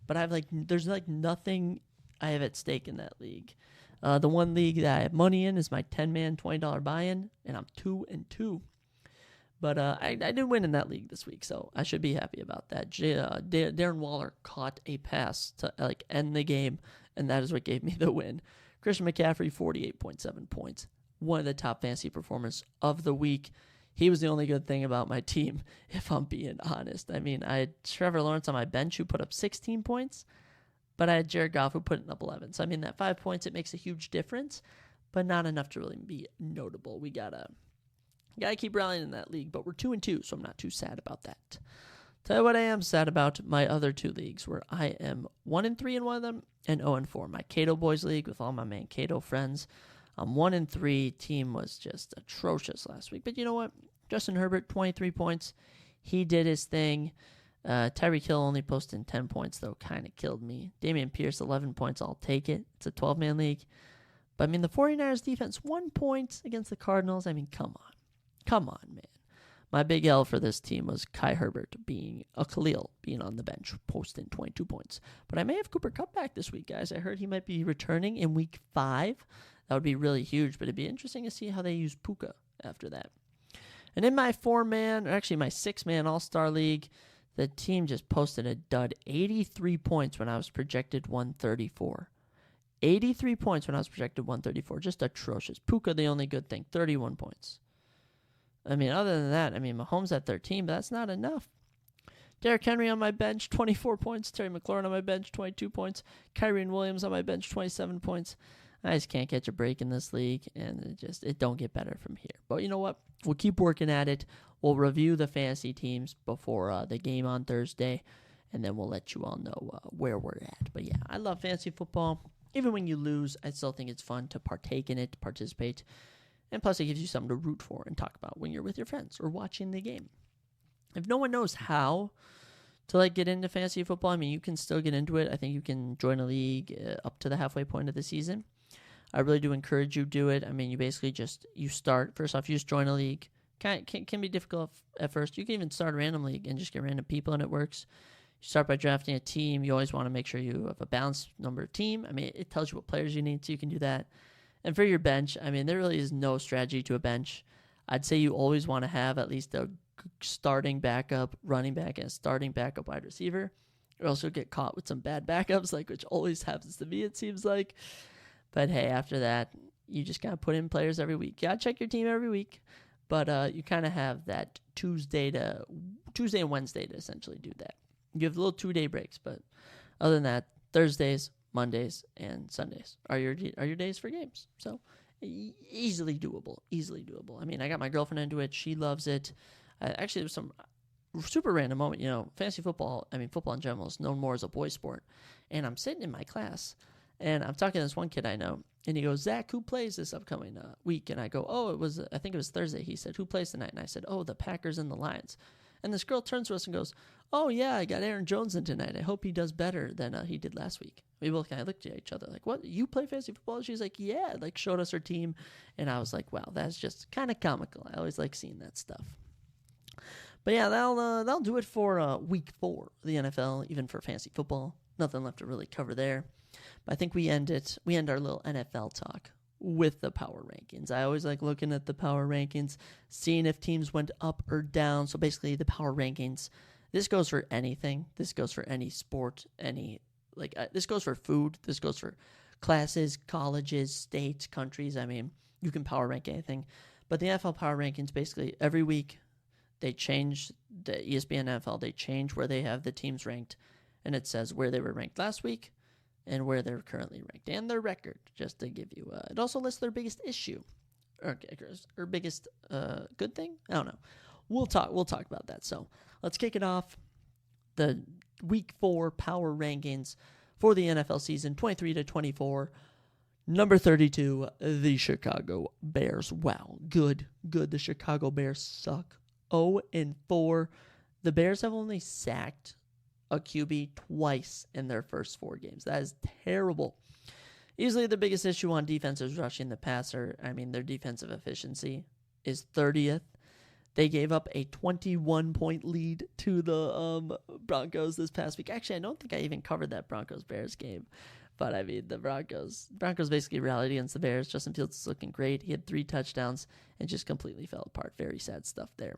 But there's nothing I have at stake in that league. The one league that I have money in is my 10-man, $20 buy-in, and I'm 2-2. But I did win in that league this week, so I should be happy about that. Darren Waller caught a pass to end the game, and that is what gave me the win. Christian McCaffrey, 48.7 points. One of the top fantasy performers of the week. He was the only good thing about my team, if I'm being honest. I mean, I had Trevor Lawrence on my bench who put up 16 points. But I had Jared Goff who put up 11. So, I mean, that 5 points, it makes a huge difference, but not enough to really be notable. We gotta keep rallying in that league, but we're 2-2, so I'm not too sad about that. Tell you what I am sad about, my other 2 leagues, where I am 1-3 in one of them and 0-4. My Cato Boys League with all my Mankato friends. 1-3. Team was just atrocious last week. But you know what? Justin Herbert, 23 points. He did his thing. Tyreek Hill only posting 10 points, though, kind of killed me. Dameon Pierce, 11 points. I'll take it. It's a 12-man league. But, I mean, the 49ers defense, 1 point against the Cardinals. I mean, come on. Come on, man. My big L for this team was Kai Herbert Khalil being on the bench, posting 22 points. But I may have Cooper Kupp back this week, guys. I heard he might be returning in week 5. That would be really huge, but it'd be interesting to see how they use Puka after that. And in my 6-man All-Star League, the team just posted a dud, 83 points when I was projected 134. 83 points when I was projected 134. Just atrocious. Puka, the only good thing, 31 points. I mean, other than that, Mahomes at 13, but that's not enough. Derrick Henry on my bench, 24 points. Terry McLaurin on my bench, 22 points. Kyrie Williams on my bench, 27 points. I just can't catch a break in this league, and it don't get better from here. But you know what? We'll keep working at it. We'll review the fantasy teams before the game on Thursday, and then we'll let you all know where we're at. But yeah, I love fantasy football. Even when you lose, I still think it's fun to partake in it, participate. And plus, it gives you something to root for and talk about when you're with your friends or watching the game. If no one knows how to get into fantasy football, you can still get into it. I think you can join a league up to the halfway point of the season. I really do encourage you to do it. You basically you start. First off, you just join a league. Can be difficult at first. You can even start a random league and just get random people, and it works. You start by drafting a team. You always want to make sure you have a balanced number of team. It tells you what players you need, so you can do that. And for your bench, there really is no strategy to a bench. I'd say you always want to have at least a starting backup running back and a starting backup wide receiver. Or else you'll get caught with some bad backups, which always happens to me, it seems like. But hey, after that, you just kind of put in players every week. You got to check your team every week. But you kind of have that Tuesday and Wednesday to essentially do that. You have little 2-day breaks, but other than that, Thursdays, Mondays, and Sundays are your days for games. So easily doable. I got my girlfriend into it. She loves it. Actually, there was some super random moment. Fantasy football, football in general is known more as a boy sport. And I'm sitting in my class, and I'm talking to this one kid I know, and he goes, "Zach, who plays this upcoming week?" And I go, I think it was Thursday. He said, "Who plays tonight?" And I said, "Oh, the Packers and the Lions." And this girl turns to us and goes, "Oh, yeah, I got Aaron Jones in tonight. I hope he does better than he did last week." We both kind of looked at each other like, "What? You play fantasy football?" She's like, "Yeah," like showed us her team. And I was like, wow, that's just kind of comical. I always like seeing that stuff. But yeah, that'll do it for week 4 of the NFL, even for fantasy football. Nothing left to really cover there. But I think we end our little NFL talk with the power rankings. I always like looking at the power rankings, seeing if teams went up or down. So basically the power rankings, this goes for anything. This goes for any sport, this goes for food. This goes for classes, colleges, states, countries. I mean, you can power rank anything. But the NFL power rankings, basically every week they change the ESPN NFL. They change where they have the teams ranked. And it says where they were ranked last week and where they're currently ranked, and their record, just to give you. It also lists their biggest issue, or biggest good thing. I don't know. We'll talk about that. So let's kick it off. The Week 4 power rankings for the NFL season 23-24. Number 32, the Chicago Bears. Wow, good. The Chicago Bears suck. 0-4. The Bears have only sacked a QB twice in their first 4 games. That is terrible. Easily the biggest issue on defense is rushing the passer. I mean, their defensive efficiency is 30th. They gave up a 21-point lead to the Broncos this past week. Actually, I don't think I even covered that Broncos-Bears game. But, I mean, the Broncos basically rallied against the Bears. Justin Fields is looking great. He had 3 touchdowns and just completely fell apart. Very sad stuff there.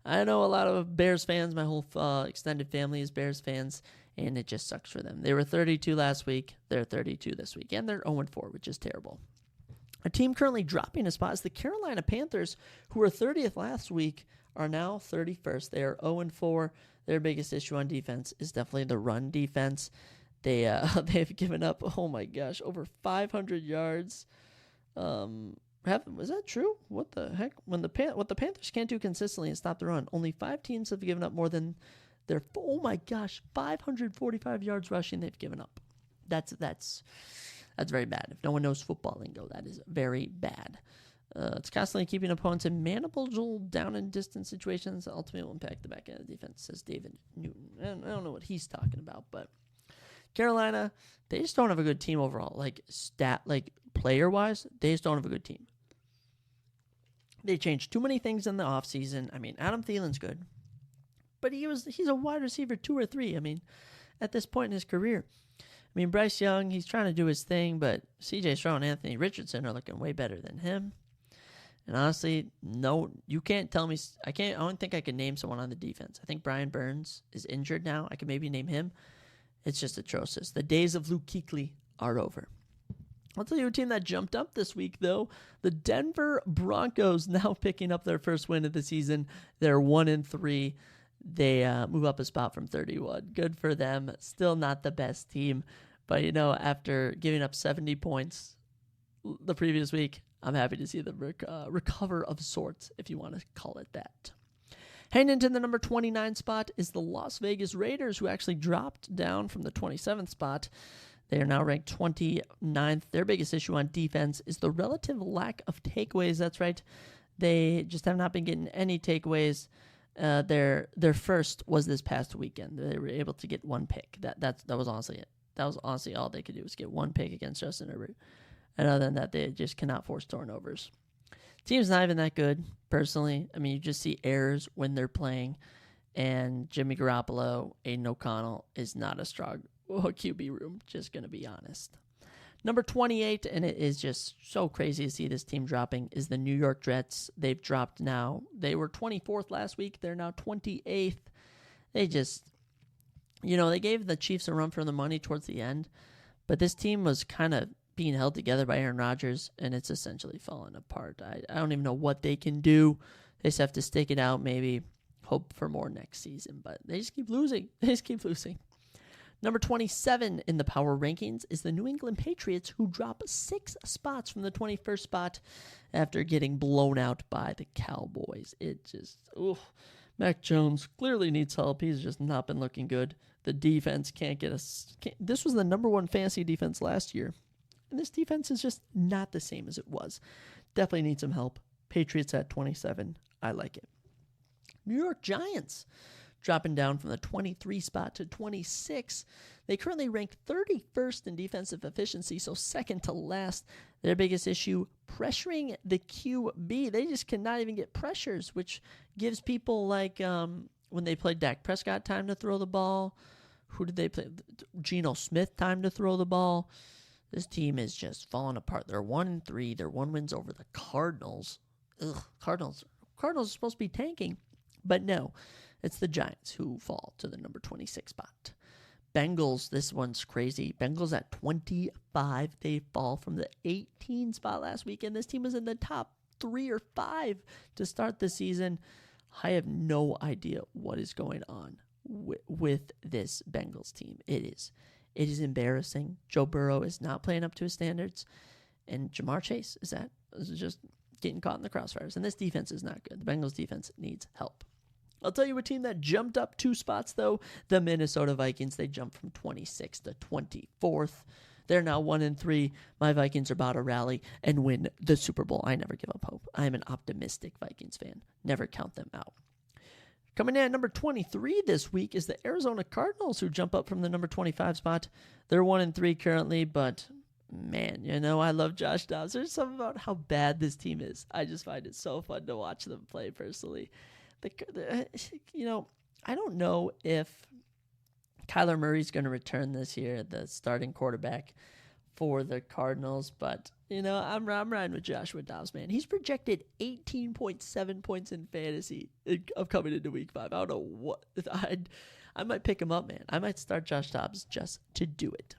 I know a lot of Bears fans. My whole extended family is Bears fans, and it just sucks for them. They were 32 last week. They're 32 this week, and they're 0-4, which is terrible. A team currently dropping a spot is the Carolina Panthers, who were 30th last week, are now 31st. They are 0-4. Their biggest issue on defense is definitely the run defense. They've given up, oh my gosh, over 500 yards. Is that true? What the heck? What the Panthers can't do consistently is stop the run. Only 5 teams have given up more than their 545 yards rushing they've given up. That's very bad. If no one knows football lingo, that is very bad. It's constantly keeping opponents in manageable down and distance situations. Ultimately will impact the back end of the defense, says David Newton. I don't know what he's talking about, but Carolina, they just don't have a good team overall. Player-wise, they just don't have a good team. They changed too many things in the offseason. I mean, Adam Thielen's good, but he's a wide receiver 2 or 3. I mean, at this point in his career. I mean, Bryce Young, he's trying to do his thing, but C.J. Stroud and Anthony Richardson are looking way better than him. And honestly, no, you can't tell me. I don't think I can name someone on the defense. I think Brian Burns is injured now. I can maybe name him. It's just atrocious. The days of Luke Kuechly are over. I'll tell you a team that jumped up this week, though. The Denver Broncos now picking up their first win of the season. They're 1-3. They move up a spot from 31. Good for them. Still not the best team. But, after giving up 70 points the previous week, I'm happy to see them recover of sorts, if you want to call it that. Heading into the number 29 spot is the Las Vegas Raiders, who actually dropped down from the 27th spot. They are now ranked 29th. Their biggest issue on defense is the relative lack of takeaways. That's right. They just have not been getting any takeaways. Their first was this past weekend. They were able to get 1 pick. That was honestly it. That was honestly all they could do was get 1 pick against Justin Herbert. And other than that, they just cannot force turnovers. Team's not even that good, personally. I mean, you just see errors when they're playing. And Jimmy Garoppolo, Aiden O'Connell is not a strong QB room, just going to be honest. Number 28, and it is just so crazy to see this team dropping, is the New York Jets. They've dropped now. They were 24th last week. They're now 28th. They just, they gave the Chiefs a run for the money towards the end. But this team was kind of being held together by Aaron Rodgers, and it's essentially fallen apart. I don't even know what they can do. They just have to stick it out, maybe hope for more next season. But they just keep losing. Number 27 in the power rankings is the New England Patriots, who drop 6 spots from the 21st spot after getting blown out by the Cowboys. Mac Jones clearly needs help. He's just not been looking good. The defense can't get us. This was the number 1 fantasy defense last year. And this defense is just not the same as it was. Definitely need some help. Patriots at 27. I like it. New York Giants dropping down from the 23 spot to 26. They currently rank 31st in defensive efficiency, so second to last. Their biggest issue, pressuring the QB. They just cannot even get pressures, which gives people like when they played Dak Prescott time to throw the ball. Who did they play? Geno Smith time to throw the ball. This team is just falling apart. They're 1-3. Their one wins over the Cardinals. Cardinals are supposed to be tanking, but no. It's the Giants who fall to the number 26 spot. Bengals, this one's crazy. Bengals at 25. They fall from the 18 spot last week, and this team was in the top 3 or 5 to start the season. I have no idea what is going on with this Bengals team. It is embarrassing. Joe Burrow is not playing up to his standards, and Jamar Chase is just getting caught in the crossfires. And this defense is not good. The Bengals defense needs help. I'll tell you a team that jumped up 2 spots, though. The Minnesota Vikings. They jumped from 26th to 24th. They're now 1-3. My Vikings are about to rally and win the Super Bowl. I never give up hope. I am an optimistic Vikings fan. Never count them out. Coming in at number 23 this week is the Arizona Cardinals, who jump up from the number 25 spot. They're 1-3 currently, but man, I love Josh Dobbs. There's something about how bad this team is. I just find it so fun to watch them play personally. I don't know if Kyler Murray's going to return this year, the starting quarterback for the Cardinals, but I'm riding with Joshua Dobbs, man. He's projected 18.7 points in fantasy of coming into Week 5. I don't know what I might pick him up, man. I might start Josh Dobbs just to do it.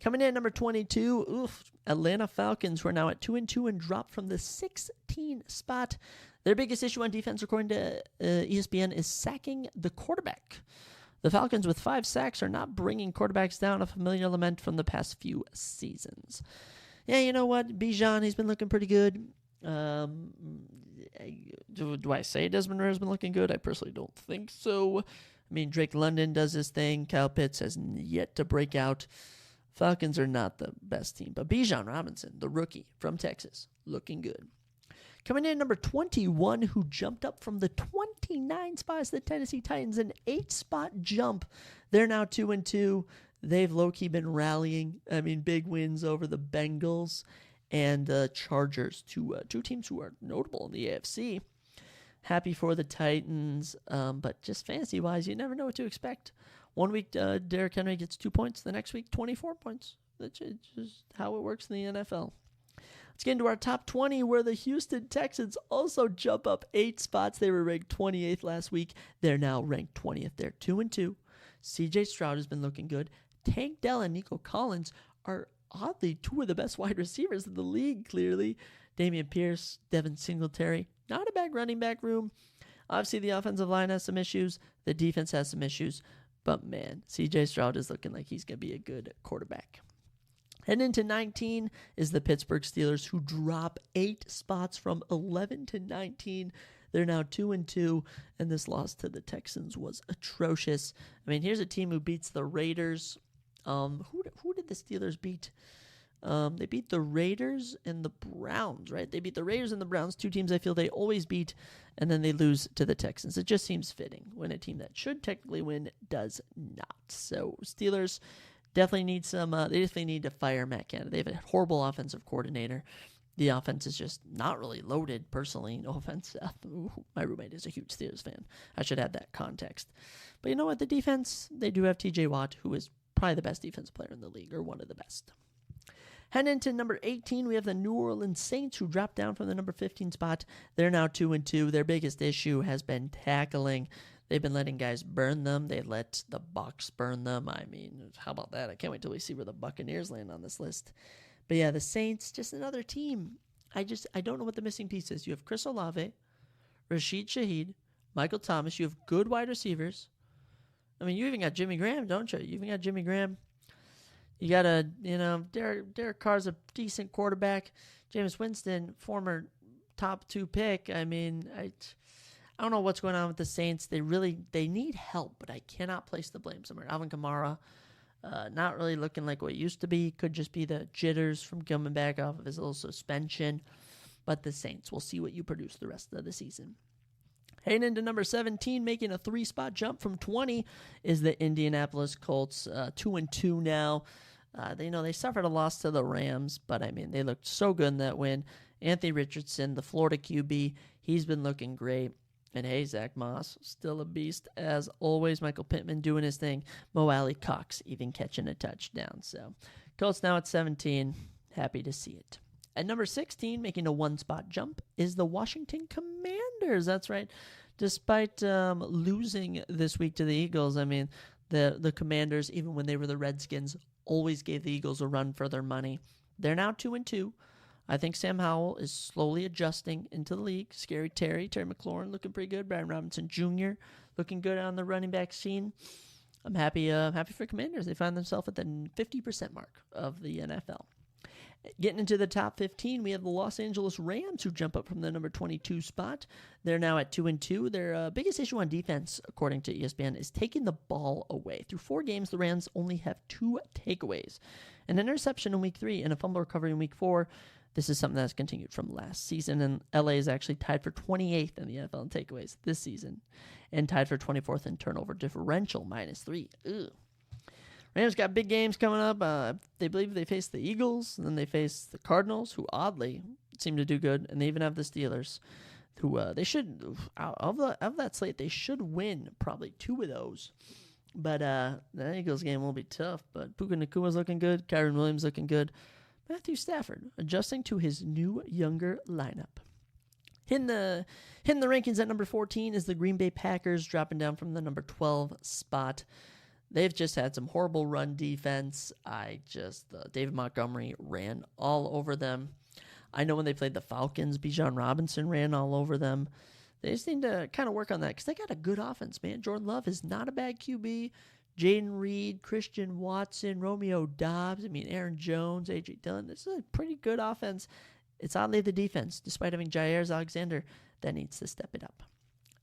Coming in at number 22, Atlanta Falcons, who are now at 2-2 and dropped from the 16 spot. Their biggest issue on defense, according to ESPN, is sacking the quarterback. The Falcons, with 5 sacks, are not bringing quarterbacks down, a familiar lament from the past few seasons. Yeah, you know what? Bijan, he's been looking pretty good. Do I say Desmond Ridder's been looking good? I personally don't think so. I mean, Drake London does his thing. Kyle Pitts has yet to break out. Falcons are not the best team, but Bijan Robinson, the rookie from Texas, looking good. Coming in at number 21, who jumped up from the 29 spots, the Tennessee Titans, an 8-spot jump. They're now 2-2. They've low-key been rallying. I mean, big wins over the Bengals and the Chargers, two teams who are notable in the AFC. Happy for the Titans, but just fantasy-wise, you never know what to expect. One week, Derrick Henry gets 2 points. The next week, 24 points. That's just how it works in the NFL. Let's get into our top 20, where the Houston Texans also jump up 8 spots. They were ranked 28th last week. They're now ranked 20th. They're 2-2. C.J. Stroud has been looking good. Tank Dell and Nico Collins are oddly 2 of the best wide receivers in the league, clearly. Damian Pierce, Devin Singletary. Not a bad running back room. Obviously, the offensive line has some issues. The defense has some issues. But, man, C.J. Stroud is looking like he's going to be a good quarterback. Heading into 19 is the Pittsburgh Steelers, who drop 8 spots from 11 to 19. They're now 2-2, and this loss to the Texans was atrocious. I mean, here's a team who beats the Raiders. Who did the Steelers beat? They beat the Raiders and the Browns, right? They beat the Raiders and the Browns, 2 teams I feel they always beat, and then they lose to the Texans. It just seems fitting when a team that should technically win does not. So Steelers definitely need they definitely need to fire Matt Canada. They have a horrible offensive coordinator. The offense is just not really loaded, personally. No offense. My roommate is a huge Steelers fan. I should add that context. But you know what? The defense, they do have TJ Watt, who is probably the best defensive player in the league, or one of the best. Heading into number 18, we have the New Orleans Saints, who dropped down from the number 15 spot. They're now 2-2. Their biggest issue has been tackling. They've been letting guys burn them. They let the Bucs burn them. I mean, how about that? I can't wait till we see where the Buccaneers land on this list. But yeah, the Saints, just another team. I don't know what the missing piece is. You have Chris Olave, Rashid Shaheed, Michael Thomas. You have good wide receivers. I mean, you even got Jimmy Graham, don't you? You even got Jimmy Graham. You got Derek Carr's a decent quarterback. Jameis Winston, former top 2 pick. I mean, I don't know what's going on with the Saints. They need help, but I cannot place the blame somewhere. Alvin Kamara, not really looking like what it used to be. Could just be the jitters from coming back off of his little suspension. But the Saints, we'll see what you produce the rest of the season. Heading into number 17, making a 3-spot jump from 20, is the Indianapolis Colts, 2-2 now. They suffered a loss to the Rams, but I mean, they looked so good in that win. Anthony Richardson, the Florida QB, he's been looking great. And hey, Zach Moss, still a beast as always. Michael Pittman doing his thing. Mo Alley Cox even catching a touchdown. So, Colts now at 17. Happy to see it. At number 16, making a 1-spot jump, is the Washington Commanders. That's right. Despite losing this week to the Eagles, I mean, the Commanders, even when they were the Redskins, always gave the Eagles a run for their money. They're now 2-2. I think Sam Howell is slowly adjusting into the league. Scary Terry McLaurin looking pretty good. Brian Robinson Jr. looking good on the running back scene. I'm happy for Commanders. They find themselves at the 50% mark of the NFL. Getting into the top 15, we have the Los Angeles Rams, who jump up from the number 22 spot. They're now at 2-2. Their biggest issue on defense, according to ESPN, is taking the ball away. Through 4 games, the Rams only have 2 takeaways. An interception in week 3 and a fumble recovery in week 4. This is something that's continued from last season, and LA is actually tied for 28th in the NFL in takeaways this season, and tied for 24th in turnover differential, -3. Ugh. Rams got big games coming up. They believe they face the Eagles, and then they face the Cardinals, who oddly seem to do good, and they even have the Steelers, who they should, of that slate, they should win probably 2 of those. But the Eagles game will be tough. But Puka Nakuma's looking good. Kyron Williams looking good. Matthew Stafford adjusting to his new, younger lineup. Hitting the rankings at number 14 is the Green Bay Packers, dropping down from the number 12 spot. They've just had some horrible run defense. David Montgomery ran all over them. I know when they played the Falcons, Bijan Robinson ran all over them. They just need to kind of work on that because they got a good offense, man. Jordan Love is not a bad QB. Jaden Reed, Christian Watson, Romeo Doubs, Aaron Jones, A.J. Dillon. This is a pretty good offense. It's oddly the defense, despite having Jair Alexander, that needs to step it up.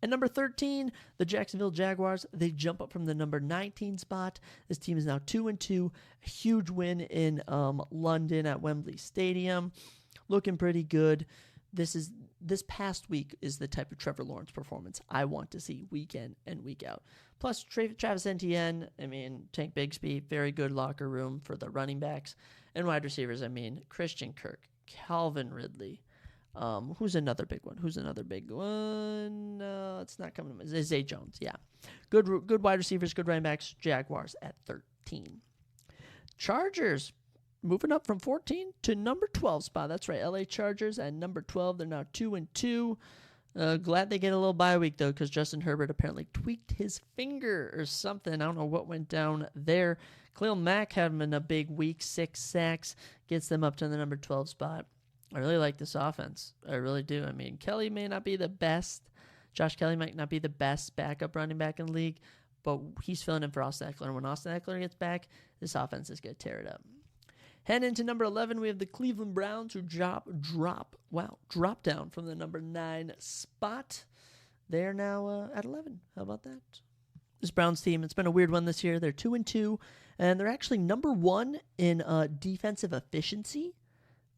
At number 13, the Jacksonville Jaguars, they jump up from the number 19 spot. This team is now 2-2. A huge win in London at Wembley Stadium. Looking pretty good. This past week is the type of Trevor Lawrence performance I want to see week in and week out. Plus, Travis Etienne, Tank Bigsby, very good locker room for the running backs. And wide receivers, Christian Kirk, Calvin Ridley. Who's another big one? It's not coming to me. Zay Jones, yeah. Good wide receivers, good running backs. Jaguars at 13. Chargers moving up from 14 to number 12 spot. That's right, LA Chargers at number 12. They're now 2-2. Glad they get a little bye week, though, because Justin Herbert apparently tweaked his finger or something. I don't know what went down there. Khalil Mack having a big week, 6 sacks, gets them up to the number 12 spot. I really like this offense. I really do. Kelly may not be the best. Josh Kelly might not be the best backup running back in the league, but he's filling in for Austin Eckler. And when Austin Eckler gets back, this offense is going to tear it up. Heading into number 11, we have the Cleveland Browns, who drop down from the number 9 spot. They're now at 11. How about that? This Browns team, it's been a weird one this year. They're 2-2, and they're actually number 1 in defensive efficiency,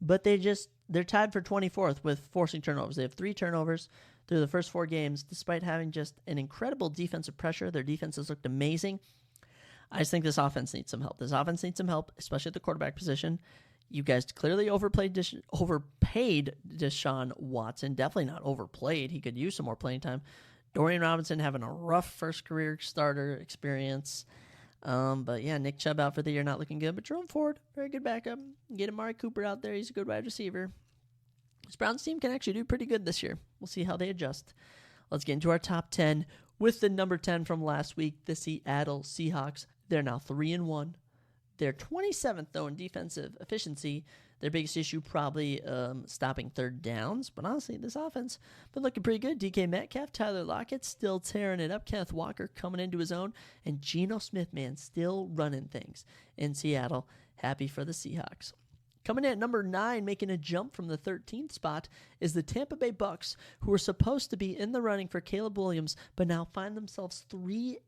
but they're tied for 24th with forcing turnovers. They have 3 turnovers through the first 4 games, despite having just an incredible defensive pressure. Their defense has looked amazing. I just think this offense needs some help. Especially at the quarterback position. You guys clearly overpaid Deshaun Watson. Definitely not overplayed. He could use some more playing time. Dorian Robinson having a rough first career starter experience. But yeah, Nick Chubb out for the year, not looking good. But Jerome Ford, very good backup. Get Amari Cooper out there. He's a good wide receiver. This Browns team can actually do pretty good this year. We'll see how they adjust. Let's get into our top 10 with the number 10 from last week, the Seattle Seahawks. They're now 3-1. They're 27th, though, in defensive efficiency. Their biggest issue probably stopping third downs. But honestly, this offense been looking pretty good. DK Metcalf, Tyler Lockett still tearing it up. Kenneth Walker coming into his own. And Geno Smith, man, still running things in Seattle. Happy for the Seahawks. Coming in at number 9, making a jump from the 13th spot, is the Tampa Bay Bucks, who were supposed to be in the running for Caleb Williams, but now find themselves 3-1.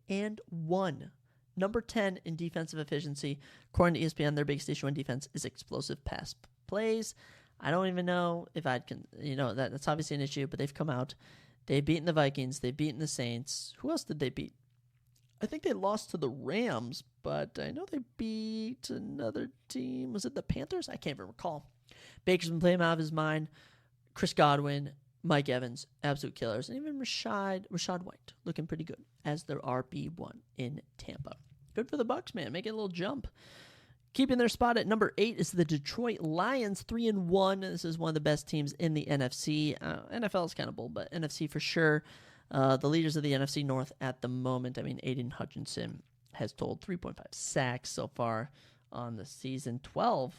Number 10 in defensive efficiency. According to ESPN, their biggest issue on defense is explosive pass plays. I don't even know if that's obviously an issue, but they've come out. They've beaten the Vikings. They've beaten the Saints. Who else did they beat? I think they lost to the Rams, but I know they beat another team. Was it the Panthers? I can't even recall. Baker's been playing out of his mind. Chris Godwin, Mike Evans, absolute killers. And even Rashad White looking pretty good as their RB1 in Tampa. Good for the Bucs, man. Making a little jump. Keeping their spot at number 8 is the Detroit Lions, 3-1. This is one of the best teams in the NFC. NFL is kind of bold, but NFC for sure. The leaders of the NFC North at the moment, I mean, Aiden Hutchinson has told 3.5 sacks so far on the season, 13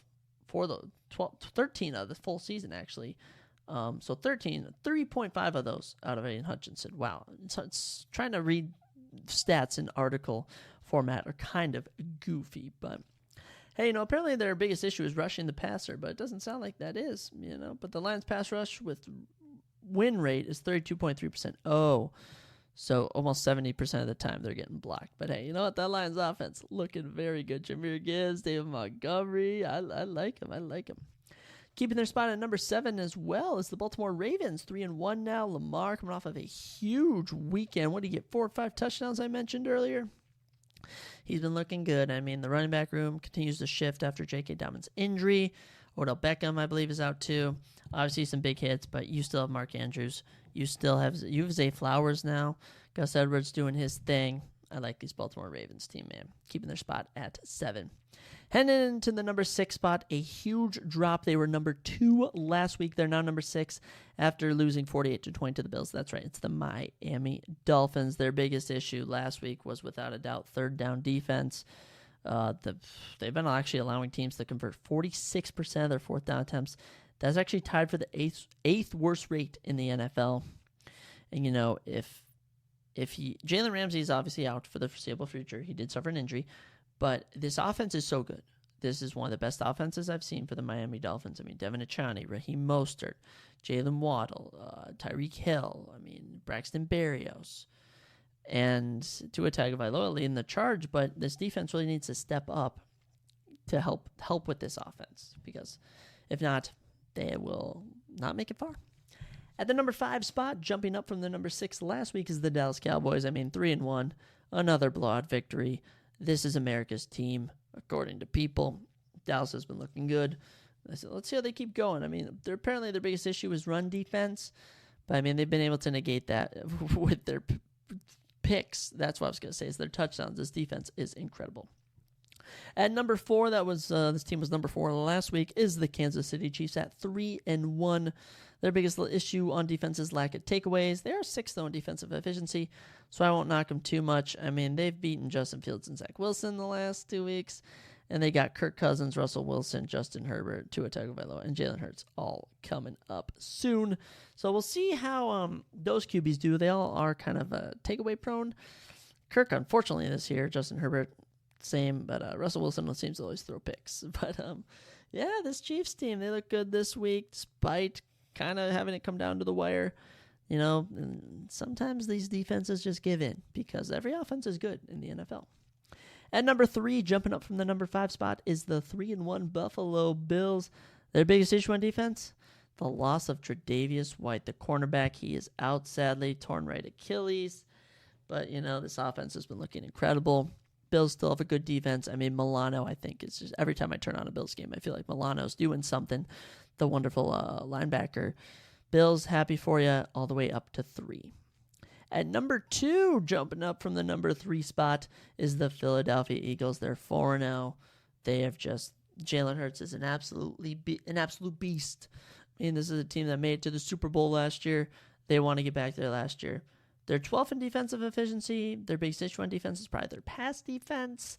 of the full season, actually. So 3.5 of those out of Aiden Hutchinson. Wow. So it's trying to read stats in article format are kind of goofy, but hey, apparently their biggest issue is rushing the passer, but it doesn't sound like that is, But the Lions pass rush with win rate is 32.3%. Oh, so almost 70% of the time they're getting blocked. But hey, you know what? That Lions offense looking very good. Jameer Gibbs, David Montgomery, I like him. Keeping their spot at number 7 as well is the Baltimore Ravens, 3-1 now. Lamar coming off of a huge weekend. What did he get? 4 or 5 touchdowns I mentioned earlier. He's been looking good. I mean, the running back room continues to shift after J.K. Dobbins' injury. Odell Beckham, I believe, is out too. Obviously, some big hits, but you still have Mark Andrews. You have Zay Flowers now. Gus Edwards doing his thing. I like these Baltimore Ravens team, man. Keeping their spot at 7. Heading into the number 6 spot, a huge drop. They were number 2 last week. They're now number 6 after losing 48-20 to the Bills. That's right. It's the Miami Dolphins. Their biggest issue last week was, without a doubt, third down defense. They've been actually allowing teams to convert 46% of their fourth down attempts. That's actually tied for the eighth worst rate in the NFL. And, if Jalen Ramsey is obviously out for the foreseeable future, he did suffer an injury. But this offense is so good. This is one of the best offenses I've seen for the Miami Dolphins. I mean, Devin Achane, Raheem Mostert, Jalen Waddle, Tyreek Hill, Braxton Berrios, and Tua Tagovailoa leading the charge. But this defense really needs to step up to help with this offense, because if not, they will not make it far. At the number 5 spot, jumping up from the number 6 last week, is the Dallas Cowboys. 3-1, another blowout victory. This is America's team, according to people. Dallas has been looking good. Let's see how they keep going. Apparently their biggest issue is run defense, but they've been able to negate that with their picks. That's what I was going to say, is their touchdowns. This defense is incredible. At number 4, this team was number 4 last week, is the Kansas City Chiefs at 3-1. Their biggest issue on defense is lack of takeaways. They are 6th though in defensive efficiency, so I won't knock them too much. They've beaten Justin Fields and Zach Wilson the last 2 weeks, and they got Kirk Cousins, Russell Wilson, Justin Herbert, Tua Tagovailoa, and Jalen Hurts all coming up soon. So we'll see how those QBs do. They all are kind of takeaway prone. Kirk, unfortunately, this year. Justin Herbert, same, but Russell Wilson seems to always throw picks. But this Chiefs team, they look good this week, despite kind of having it come down to the wire. And sometimes these defenses just give in, because every offense is good in the NFL. At number 3, jumping up from the number 5 spot, is the 3-1 Buffalo Bills. Their biggest issue on defense, the loss of Tre'Davious White, the cornerback. He is out, sadly, torn right Achilles. But, this offense has been looking incredible. Bills still have a good defense. Milano, I think, is just, every time I turn on a Bills game, I feel like Milano's doing something. The wonderful linebacker. Bills, happy for you, all the way up to 3. At number 2, jumping up from the number 3 spot, is the Philadelphia Eagles. They're 4-0. They have Jalen Hurts is an absolute beast. This is a team that made it to the Super Bowl last year. They want to get back there last year. They're 12th in defensive efficiency. Their biggest issue on defense is probably their pass defense.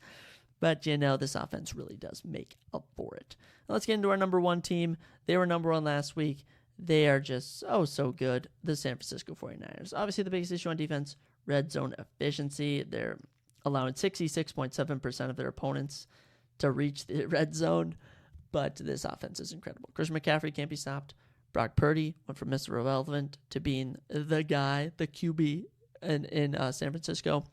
But, this offense really does make up for it. Now let's get into our number 1 team. They were number 1 last week. They are just so good. The San Francisco 49ers. Obviously, the biggest issue on defense, red zone efficiency. They're allowing 66.7% of their opponents to reach the red zone. But this offense is incredible. Christian McCaffrey can't be stopped. Brock Purdy went from Mr. Irrelevant to being the guy, the QB in San Francisco.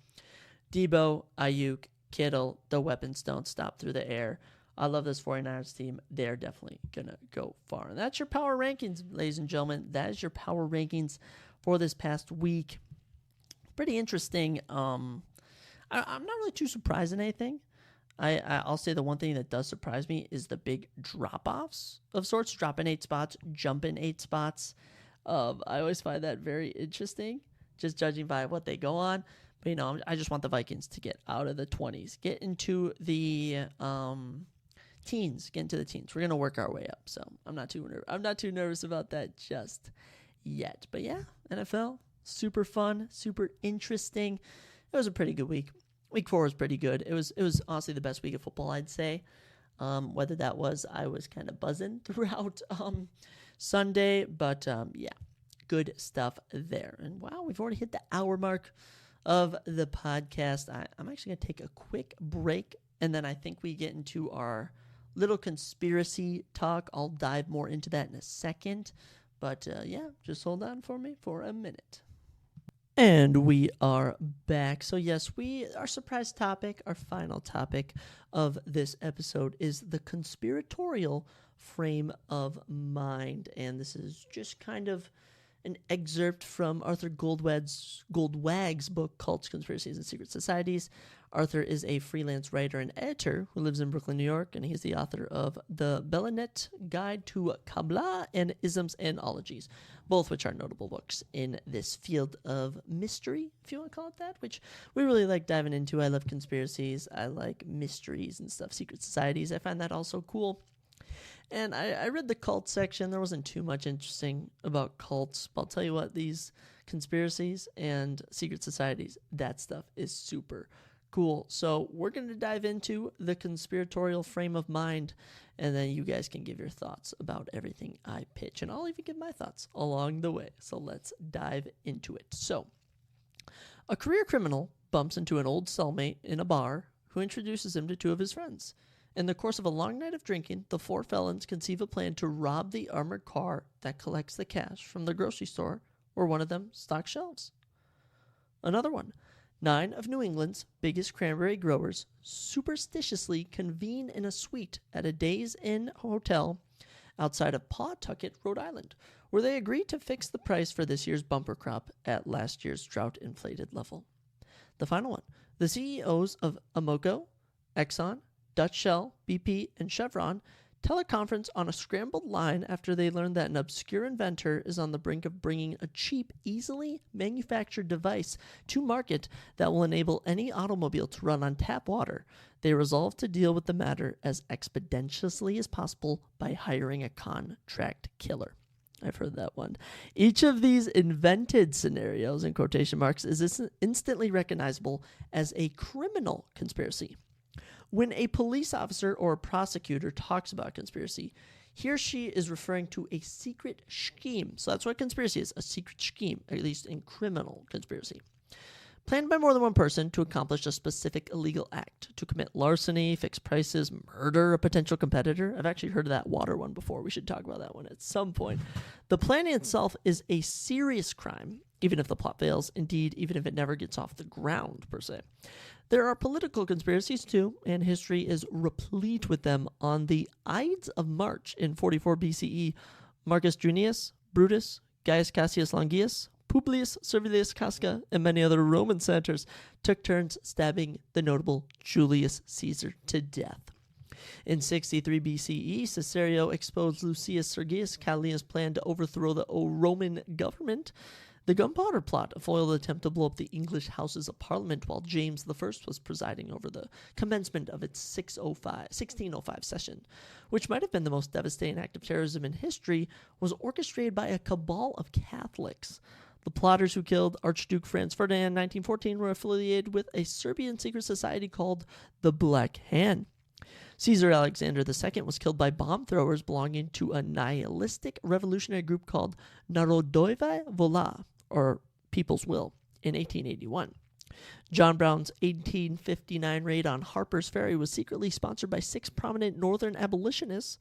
Debo, Ayuk, Kittle, the weapons don't stop through the air. I love this 49ers team. They're definitely going to go far. And that's your power rankings, ladies and gentlemen. That is your power rankings for this past week. Pretty interesting. I'm not really too surprised in anything. I'll say the one thing that does surprise me is the big drop-offs of sorts. Drop in 8 spots, jump in 8 spots. I always find that very interesting, just judging by what they go on. But, I just want the Vikings to get out of the 20s, get into the teens, get into the teens. We're going to work our way up, so I'm not too nervous about that just yet. But, yeah, NFL, super fun, super interesting. It was a pretty good week. Week 4 was pretty good. It was honestly the best week of football, I'd say. Whether that was, I was kind of buzzing throughout Sunday, but yeah, good stuff there. And wow, we've already hit the hour mark of the podcast. I'm actually going to take a quick break, and then I think we get into our little conspiracy talk. I'll dive more into that in a second, but yeah, just hold on for me for a minute. And we are back. So yes, our surprise topic, our final topic of this episode is the conspiratorial frame of mind. And this is just kind of an excerpt from Arthur Goldwag's book, Cults, Conspiracies, and Secret Societies. Arthur is a freelance writer and editor who lives in Brooklyn, New York, and he's the author of The Belanet Guide to Kabbalah and Isms and Ologies, both which are notable books in this field of mystery, if you want to call it that, which we really like diving into. I love conspiracies. I like mysteries and stuff, secret societies. I find that also cool. And I read the cult section. There wasn't too much interesting about cults, but I'll tell you what, these conspiracies and secret societies, that stuff is super cool. So we're going to dive into the conspiratorial frame of mind, and then you guys can give your thoughts about everything I pitch, and I'll even give my thoughts along the way. So let's dive into it. So a career criminal bumps into an old cellmate in a bar who introduces him to 2 of his friends. In the course of a long night of drinking, the 4 felons conceive a plan to rob the armored car that collects the cash from the grocery store where one of them stocks shelves. Another one. 9 of New England's biggest cranberry growers superstitiously convene in a suite at a Days Inn hotel outside of Pawtucket, Rhode Island, where they agree to fix the price for this year's bumper crop at last year's drought-inflated level. The final one. The CEOs of Amoco, Exxon, Dutch Shell, BP, and Chevron teleconference on a scrambled line after they learn that an obscure inventor is on the brink of bringing a cheap, easily manufactured device to market that will enable any automobile to run on tap water. They resolve to deal with the matter as expeditiously as possible by hiring a contract killer. I've heard that one. Each of these invented scenarios, in quotation marks, is instantly recognizable as a criminal conspiracy. When a police officer or a prosecutor talks about conspiracy, he or she is referring to a secret scheme. So that's what conspiracy is, a secret scheme, at least in criminal conspiracy. Planned by more than one person to accomplish a specific illegal act, to commit larceny, fix prices, murder a potential competitor. I've actually heard of that water one before. We should talk about that one at some point. The planning itself is a serious crime, even if the plot fails, indeed, even if it never gets off the ground, per se. There are political conspiracies, too, and history is replete with them. On the Ides of March in 44 BCE, Marcus Junius, Brutus, Gaius Cassius Longinus, Publius Servilius Casca, and many other Roman senators took turns stabbing the notable Julius Caesar to death. In 63 BCE, Caesarea exposed Lucius Sergius Callias' plan to overthrow the Roman government. The Gunpowder Plot, a foiled attempt to blow up the English Houses of Parliament while James I was presiding over the commencement of its 1605 session, which might have been the most devastating act of terrorism in history, was orchestrated by a cabal of Catholics. The plotters who killed Archduke Franz Ferdinand in 1914 were affiliated with a Serbian secret society called the Black Hand. Caesar Alexander II was killed by bomb throwers belonging to a nihilistic revolutionary group called Narodowa Vola, or People's Will, in 1881. John Brown's 1859 raid on Harper's Ferry was secretly sponsored by 6 prominent northern abolitionists.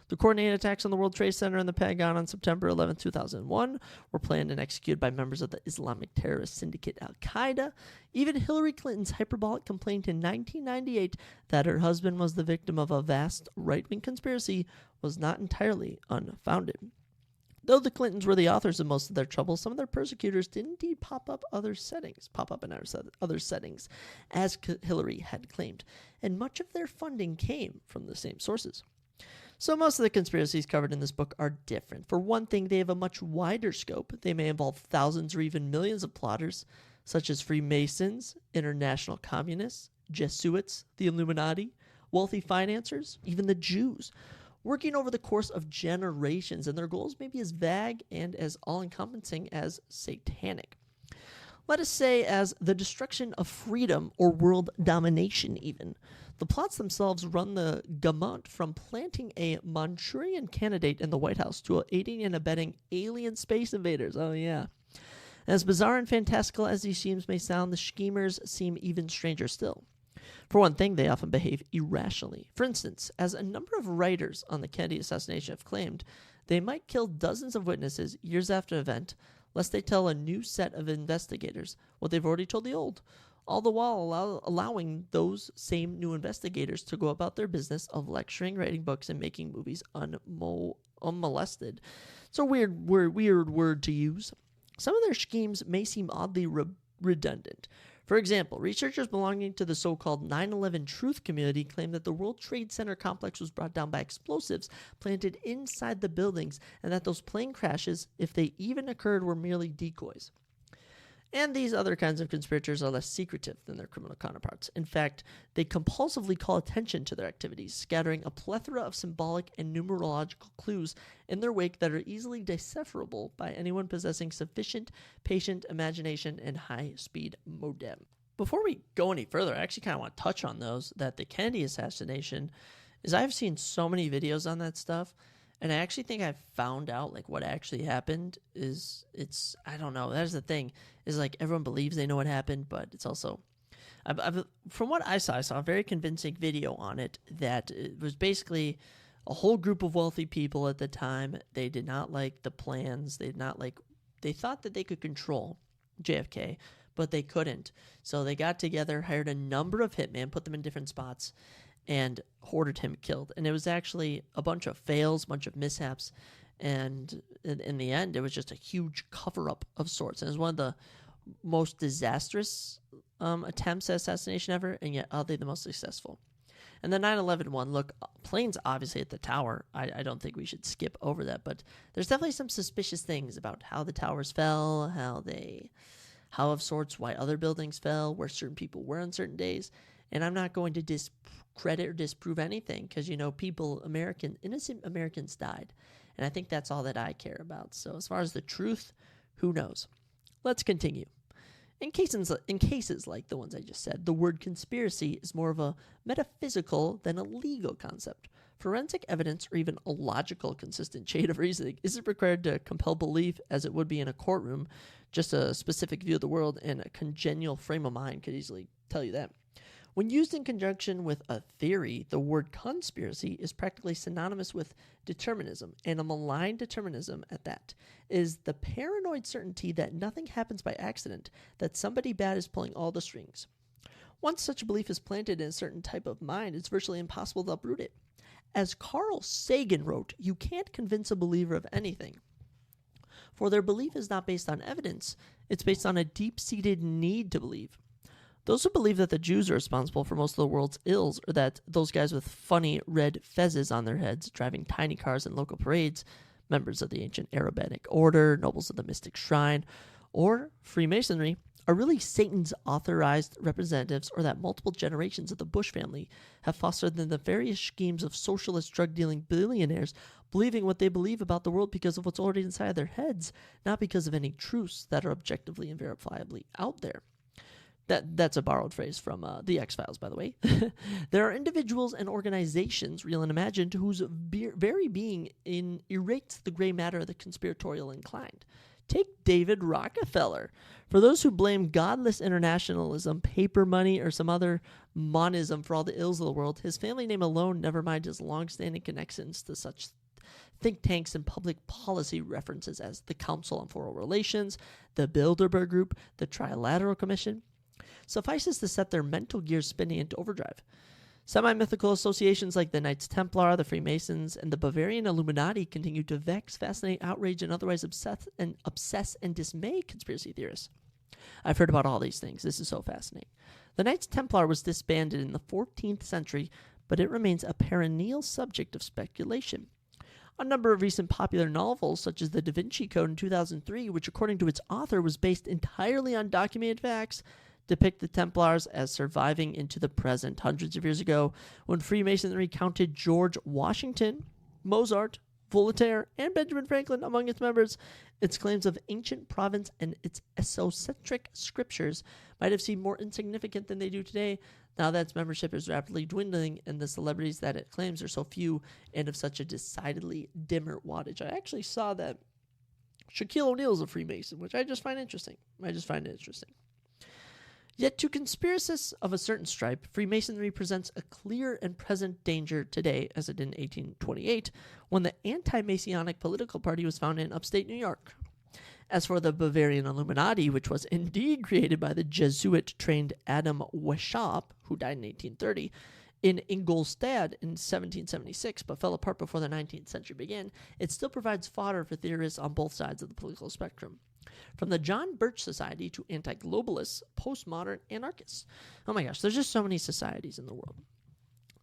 The coordinated attacks on the World Trade Center and the Pentagon on September 11, 2001 were planned and executed by members of the Islamic terrorist syndicate Al-Qaeda. Even Hillary Clinton's hyperbolic complaint in 1998 that her husband was the victim of a vast right-wing conspiracy was not entirely unfounded. Though the Clintons were the authors of most of their trouble, some of their persecutors did indeed pop up in other settings, as Hillary had claimed, and much of their funding came from the same sources. So most of the conspiracies covered in this book are different. For one thing, they have a much wider scope. They may involve thousands or even millions of plotters, such as Freemasons, international communists, Jesuits, the Illuminati, wealthy financiers, even the Jews, working over the course of generations, and their goals may be as vague and as all-encompassing as satanic. Let us say as the destruction of freedom or world domination even. The plots themselves run the gamut from planting a Manchurian candidate in the White House to aiding and abetting alien space invaders. Oh yeah. As bizarre and fantastical as these schemes may sound, the schemers seem even stranger still. For one thing, they often behave irrationally. For instance, as a number of writers on the Kennedy assassination have claimed, they might kill dozens of witnesses years after the event, lest they tell a new set of investigators what they've already told the old, all the while allowing those same new investigators to go about their business of lecturing, writing books, and making movies unmolested. It's a weird word to use. Some of their schemes may seem oddly redundant. For example, researchers belonging to the so-called 9/11 truth community claim that the World Trade Center complex was brought down by explosives planted inside the buildings, and that those plane crashes, if they even occurred, were merely decoys. And these other kinds of conspirators are less secretive than their criminal counterparts. In fact, they compulsively call attention to their activities, scattering a plethora of symbolic and numerological clues in their wake that are easily decipherable by anyone possessing sufficient patient imagination and high-speed modem. Before we go any further, I actually kind of want to touch on those, that the Kennedy assassination is I've seen so many videos on that stuff, and I actually think I've found out like what actually happened I don't know. That's the thing, is like everyone believes they know what happened, but it's also, from what I saw a very convincing video on it that it was basically a whole group of wealthy people at the time. They did not like the plans. They thought that they could control JFK, but they couldn't. So they got together, hired a number of hitmen, put them in different spots, and ordered him killed. And it was actually a bunch of fails, a bunch of mishaps, and in the end, it was just a huge cover-up of sorts. And it was one of the most disastrous attempts at assassination ever, and yet oddly the most successful. And the 9/11 one, look, planes obviously at the tower. I don't think we should skip over that, but there's definitely some suspicious things about how the towers fell, how of sorts, why other buildings fell, where certain people were on certain days. And I'm not going to discredit or disprove anything because, innocent Americans died. And I think that's all that I care about. So as far as the truth, who knows? Let's continue. In cases like the ones I just said, the word conspiracy is more of a metaphysical than a legal concept. Forensic evidence, or even a logical, consistent chain of reasoning, isn't required to compel belief as it would be in a courtroom. Just a specific view of the world and a congenial frame of mind could easily tell you that. When used in conjunction with a theory, the word conspiracy is practically synonymous with determinism, and a malign determinism at that. It is the paranoid certainty that nothing happens by accident, that somebody bad is pulling all the strings. Once such a belief is planted in a certain type of mind, it's virtually impossible to uproot it. As Carl Sagan wrote, you can't convince a believer of anything, for their belief is not based on evidence, it's based on a deep-seated need to believe. Those who believe that the Jews are responsible for most of the world's ills, or that those guys with funny red fezzes on their heads driving tiny cars in local parades, members of the ancient Arabic order, nobles of the mystic shrine, or Freemasonry, are really Satan's authorized representatives, or that multiple generations of the Bush family have fostered the nefarious schemes of socialist drug-dealing billionaires believing what they believe about the world because of what's already inside their heads, not because of any truths that are objectively and verifiably out there. That's a borrowed phrase from the X-Files, by the way. There are individuals and organizations, real and imagined, whose very being erates the gray matter of the conspiratorial inclined. Take David Rockefeller. For those who blame godless internationalism, paper money, or some other monism for all the ills of the world, his family name alone, never mind his long-standing connections to such think tanks and public policy references as the Council on Foreign Relations, the Bilderberg Group, the Trilateral Commission, suffices to set their mental gears spinning into overdrive. Semi-mythical associations like the Knights Templar, the Freemasons, and the Bavarian Illuminati continue to vex, fascinate, outrage, and otherwise obsess and dismay conspiracy theorists. I've heard about all these things. This is so fascinating. The Knights Templar was disbanded in the 14th century, but it remains a perennial subject of speculation. A number of recent popular novels, such as The Da Vinci Code in 2003, which according to its author was based entirely on documented facts, depict the Templars as surviving into the present. Hundreds of years ago, when Freemasonry counted George Washington, Mozart, Voltaire, and Benjamin Franklin among its members, its claims of ancient province and its esocentric scriptures might have seemed more insignificant than they do today. Now that its membership is rapidly dwindling and the celebrities that it claims are so few and of such a decidedly dimmer wattage. I actually saw that Shaquille O'Neal is a Freemason, which I just find interesting. Yet to conspiracists of a certain stripe, Freemasonry presents a clear and present danger today, as it did in 1828, when the anti-Masonic political party was founded in upstate New York. As for the Bavarian Illuminati, which was indeed created by the Jesuit-trained Adam Weishaupt, who died in 1830, in Ingolstadt in 1776, but fell apart before the 19th century began, it still provides fodder for theorists on both sides of the political spectrum. From the John Birch Society to anti-globalists, postmodern anarchists. Oh my gosh, there's just so many societies in the world.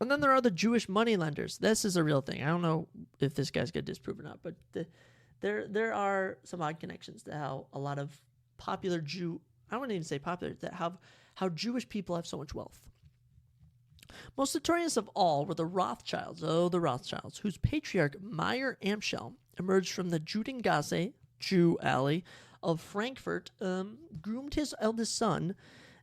And then there are the Jewish moneylenders. This is a real thing. I don't know if this guy's going to disprove or not, but there are some odd connections to how a lot of popular I wouldn't even say popular, that how Jewish people have so much wealth. Most notorious of all were the Rothschilds. Oh, the Rothschilds, whose patriarch Meyer Amschel emerged from the Judengasse, Jew alley, of Frankfurt, groomed his eldest son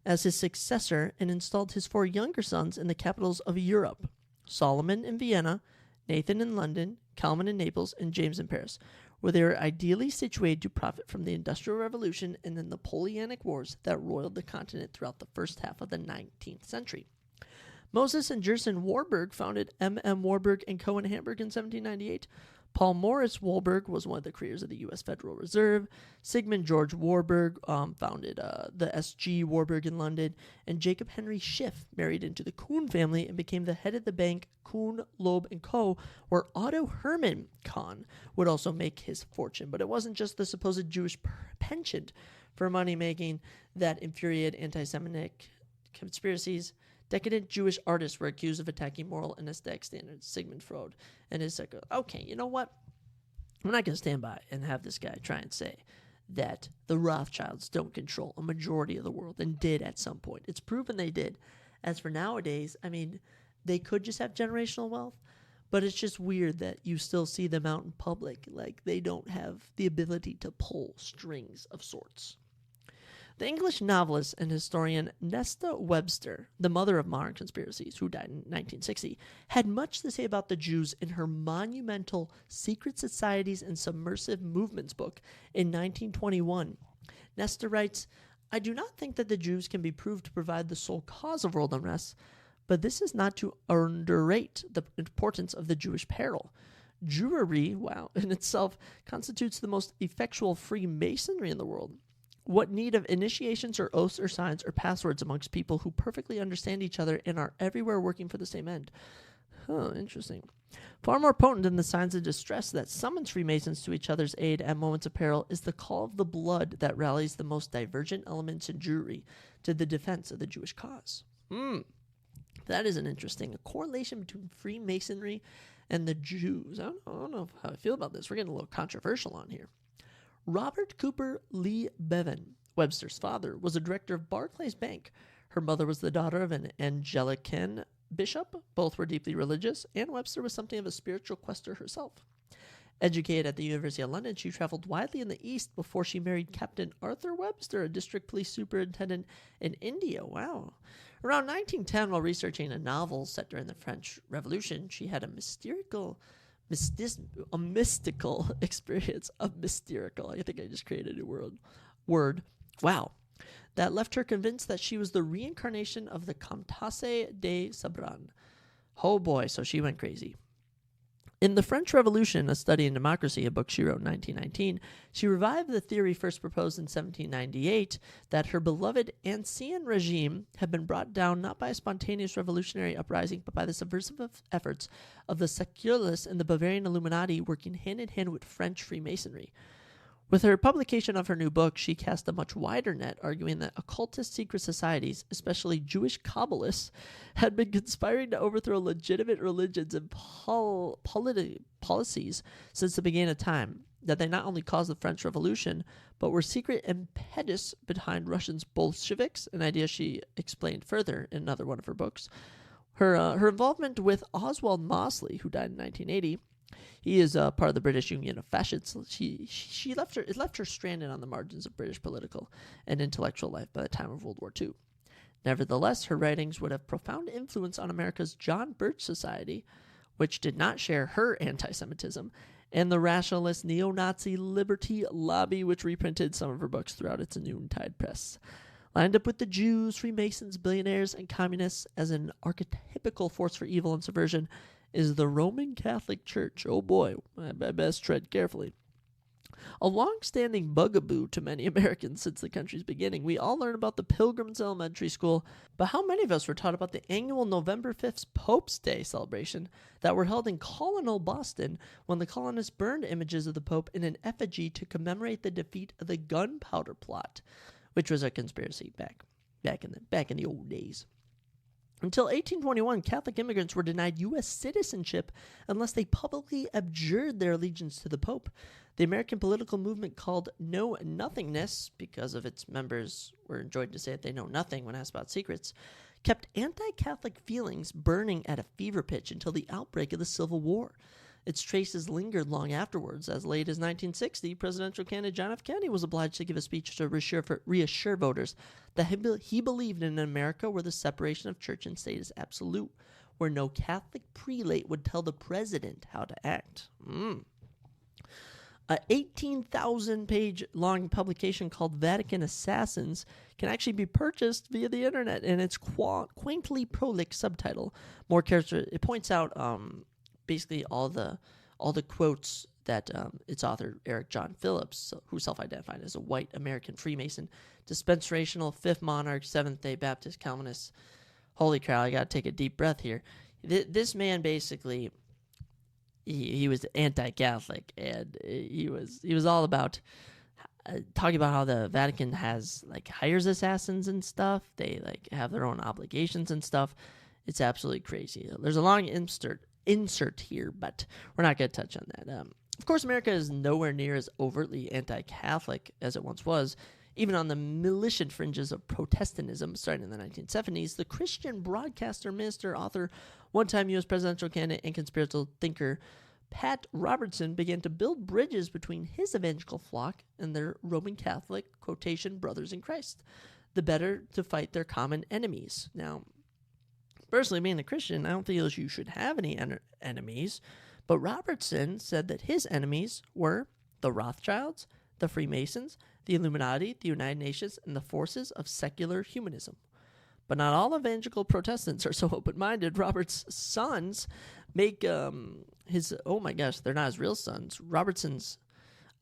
as his successor and installed his 4 younger sons in the capitals of Europe: Solomon in Vienna, Nathan in London, Kalman in Naples, and James in Paris, where they were ideally situated to profit from the Industrial Revolution and the Napoleonic Wars that roiled the continent throughout the first half of the 19th century. Moses and Gerson Warburg founded M.M. Warburg & Co. in Hamburg in 1798. Paul Morris Warburg was one of the creators of the U.S. Federal Reserve. Sigmund George Warburg founded the S.G. Warburg in London. And Jacob Henry Schiff married into the Kuhn family and became the head of the bank Kuhn, Loeb & Co., where Otto Hermann Kahn would also make his fortune. But it wasn't just the supposed Jewish penchant for money-making that infuriated anti-Semitic conspiracies. Decadent Jewish artists were accused of attacking moral and aesthetic standards. Sigmund Freud and his second. Okay, you know what? I'm not going to stand by and have this guy try and say that the Rothschilds don't control a majority of the world, and did at some point. It's proven they did. As for nowadays, I mean, they could just have generational wealth, but it's just weird that you still see them out in public. Like, they don't have the ability to pull strings of sorts. The English novelist and historian Nesta Webster, the mother of modern conspiracies, who died in 1960, had much to say about the Jews in her monumental Secret Societies and Submersive Movements book in 1921. Nesta writes, "I do not think that the Jews can be proved to provide the sole cause of world unrest, but this is not to underrate the importance of the Jewish peril. Jewry, in itself constitutes the most effectual Freemasonry in the world. What need of initiations or oaths or signs or passwords amongst people who perfectly understand each other and are everywhere working for the same end?" Interesting. Far more potent than the signs of distress that summons Freemasons to each other's aid at moments of peril is the call of the blood that rallies the most divergent elements in Jewry to the defense of the Jewish cause. That is an interesting correlation between Freemasonry and the Jews. I don't know how I feel about this. We're getting a little controversial on here. Robert Cooper Lee Bevan, Webster's father, was a director of Barclays Bank. Her mother was the daughter of an Anglican bishop. Both were deeply religious, and Webster was something of a spiritual quester herself. Educated at the University of London, she traveled widely in the East before she married Captain Arthur Webster, a district police superintendent in India. Wow. Around 1910, while researching a novel set during the French Revolution, she had a mystical experience of mysterical. I think I just created a new word. Wow. That left her convinced that she was the reincarnation of the Comtesse de Sabran. Oh boy, so she went crazy. In The French Revolution, A Study in Democracy, a book she wrote in 1919, she revived the theory first proposed in 1798 that her beloved Ancien regime had been brought down not by a spontaneous revolutionary uprising, but by the subversive efforts of the secularists and the Bavarian Illuminati working hand in hand with French Freemasonry. With her publication of her new book, she cast a much wider net, arguing that occultist secret societies, especially Jewish Kabbalists, had been conspiring to overthrow legitimate religions and policies since the beginning of time, that they not only caused the French Revolution, but were secret impetus behind Russia's Bolsheviks, an idea she explained further in another one of her books. Her involvement with Oswald Mosley, who died in 1980, he is part of the British Union of Fascists. It left her stranded on the margins of British political and intellectual life by the time of World War II. Nevertheless, her writings would have profound influence on America's John Birch Society, which did not share her anti-Semitism, and the rationalist neo-Nazi Liberty Lobby, which reprinted some of her books throughout its noontide press. Lined up with the Jews, Freemasons, billionaires, and communists as an archetypical force for evil and subversion is the Roman Catholic Church. Oh boy, I best tread carefully. A long-standing bugaboo to many Americans since the country's beginning. We all learn about the Pilgrims in elementary school, but how many of us were taught about the annual November 5th Pope's Day celebration that were held in Colonel, Boston, when the colonists burned images of the Pope in an effigy to commemorate the defeat of the Gunpowder Plot, which was a conspiracy back in the old days. Until 1821, Catholic immigrants were denied U.S. citizenship unless they publicly abjured their allegiance to the Pope. The American political movement called Know Nothingness, because of its members were enjoined to say that they know nothing when asked about secrets, kept anti-Catholic feelings burning at a fever pitch until the outbreak of the Civil War. Its traces lingered long afterwards. As late as 1960, presidential candidate John F. Kennedy was obliged to give a speech to reassure voters that he believed in an America where the separation of church and state is absolute, where no Catholic prelate would tell the president how to act. A 18,000-page long publication called Vatican Assassins can actually be purchased via the internet, and its quaintly prolific subtitle it points out basically all the quotes that its author Eric John Phillips, who self-identified as a white American Freemason, dispensational, Fifth Monarch, Seventh-day Baptist Calvinist. Holy cow! I gotta take a deep breath here. This man basically, he was anti-Catholic, and he was all about talking about how the Vatican hires assassins and stuff. They have their own obligations and stuff. It's absolutely crazy. There's a long insert here, but we're not going to touch on that. Of course, America is nowhere near as overtly anti-Catholic as it once was. Even on the militant fringes of Protestantism starting in the 1970s, the Christian broadcaster, minister, author, one-time U.S. presidential candidate, and conspiratorial thinker Pat Robertson began to build bridges between his evangelical flock and their Roman Catholic, quotation, brothers in Christ, the better to fight their common enemies. Now, personally, being a Christian, I don't feel you should have any enemies, but Robertson said that his enemies were the Rothschilds, the Freemasons, the Illuminati, the United Nations, and the forces of secular humanism. But not all evangelical Protestants are so open-minded. Robert's sons make they're not his real sons.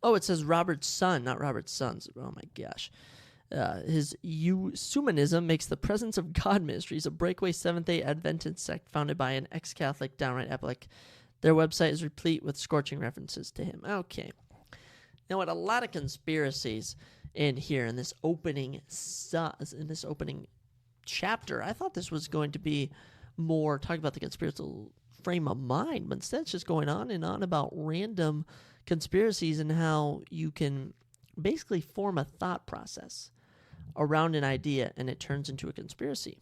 It says Robert's son, not Robert's sons. Oh my gosh. His Eusumanism makes the Presence of God Ministries a breakaway Seventh-day Adventist sect founded by an ex-Catholic downright epic. Their website is replete with scorching references to him. Okay. You know what? A lot of conspiracies in here in this opening chapter. I thought this was going to be more talking about the conspiratorial frame of mind, but instead it's just going on and on about random conspiracies and how you can basically form a thought process around an idea and it turns into a conspiracy.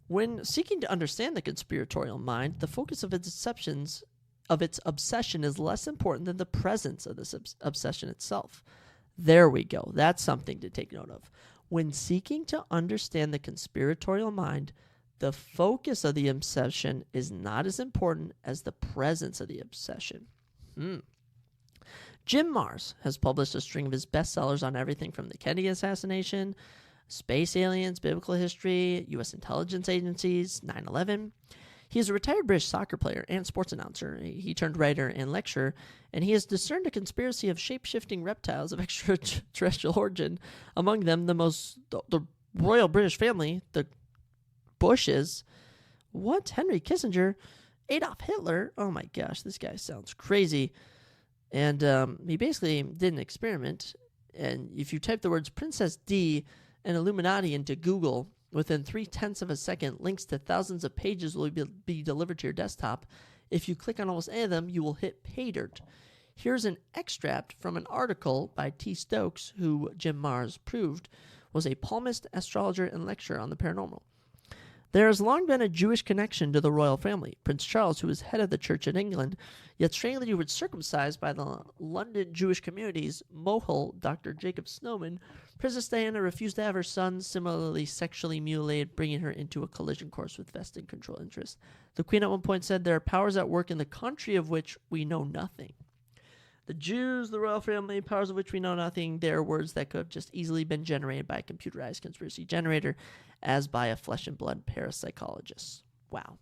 When seeking to understand the conspiratorial mind, the focus of its obsession is less important than the presence of this obsession itself. There we go. That's something to take note of. When seeking to understand the conspiratorial mind, the focus of the obsession is not as important as the presence of the obsession. Jim Marrs has published a string of his bestsellers on everything from the Kennedy assassination, space aliens, biblical history, U.S. intelligence agencies, 9/11. He is a retired British soccer player and sports announcer. He turned writer and lecturer, and he has discerned a conspiracy of shape-shifting reptiles of extraterrestrial origin. Among them, the royal British family, the Bushes, Henry Kissinger, Adolf Hitler. Oh my gosh, this guy sounds crazy. And he basically did an experiment, and if you type the words Princess D and Illuminati into Google, within 0.3 of a second, links to thousands of pages will be delivered to your desktop. If you click on almost any of them, you will hit pay dirt. Here's an extract from an article by T. Stokes, who Jim Marrs proved was a palmist, astrologer, and lecturer on the paranormal. There has long been a Jewish connection to the royal family. Prince Charles, who was head of the Church in England, yet strangely was circumcised by the London Jewish community's mohel, Dr. Jacob Snowman. Princess Diana refused to have her son similarly sexually mutilated, bringing her into a collision course with vested control interests. The Queen at one point said, "There are powers at work in the country of which we know nothing." The Jews, the royal family, powers of which we know nothing, they are words that could have just easily been generated by a computerized conspiracy generator, as by a flesh and blood parapsychologist. Wow.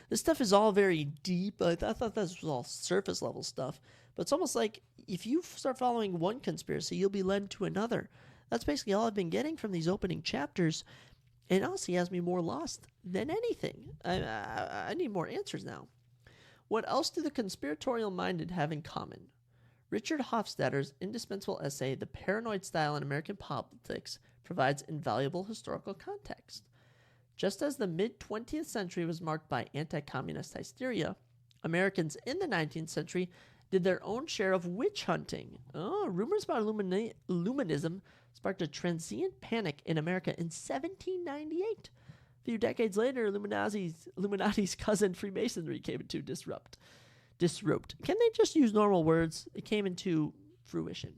This stuff is all very deep. I thought this was all surface level stuff. But it's almost like if you start following one conspiracy, you'll be led to another. That's basically all I've been getting from these opening chapters. And honestly, has me more lost than anything. I need more answers now. What else do the conspiratorial-minded have in common? Richard Hofstadter's indispensable essay, The Paranoid Style in American Politics, provides invaluable historical context. Just as the mid-20th century was marked by anti-communist hysteria, Americans in the 19th century did their own share of witch hunting. Rumors about Illuminism sparked a transient panic in America in 1798. A few decades later, Illuminati's cousin Freemasonry came into disrupt. Can they just use normal words? It came into fruition.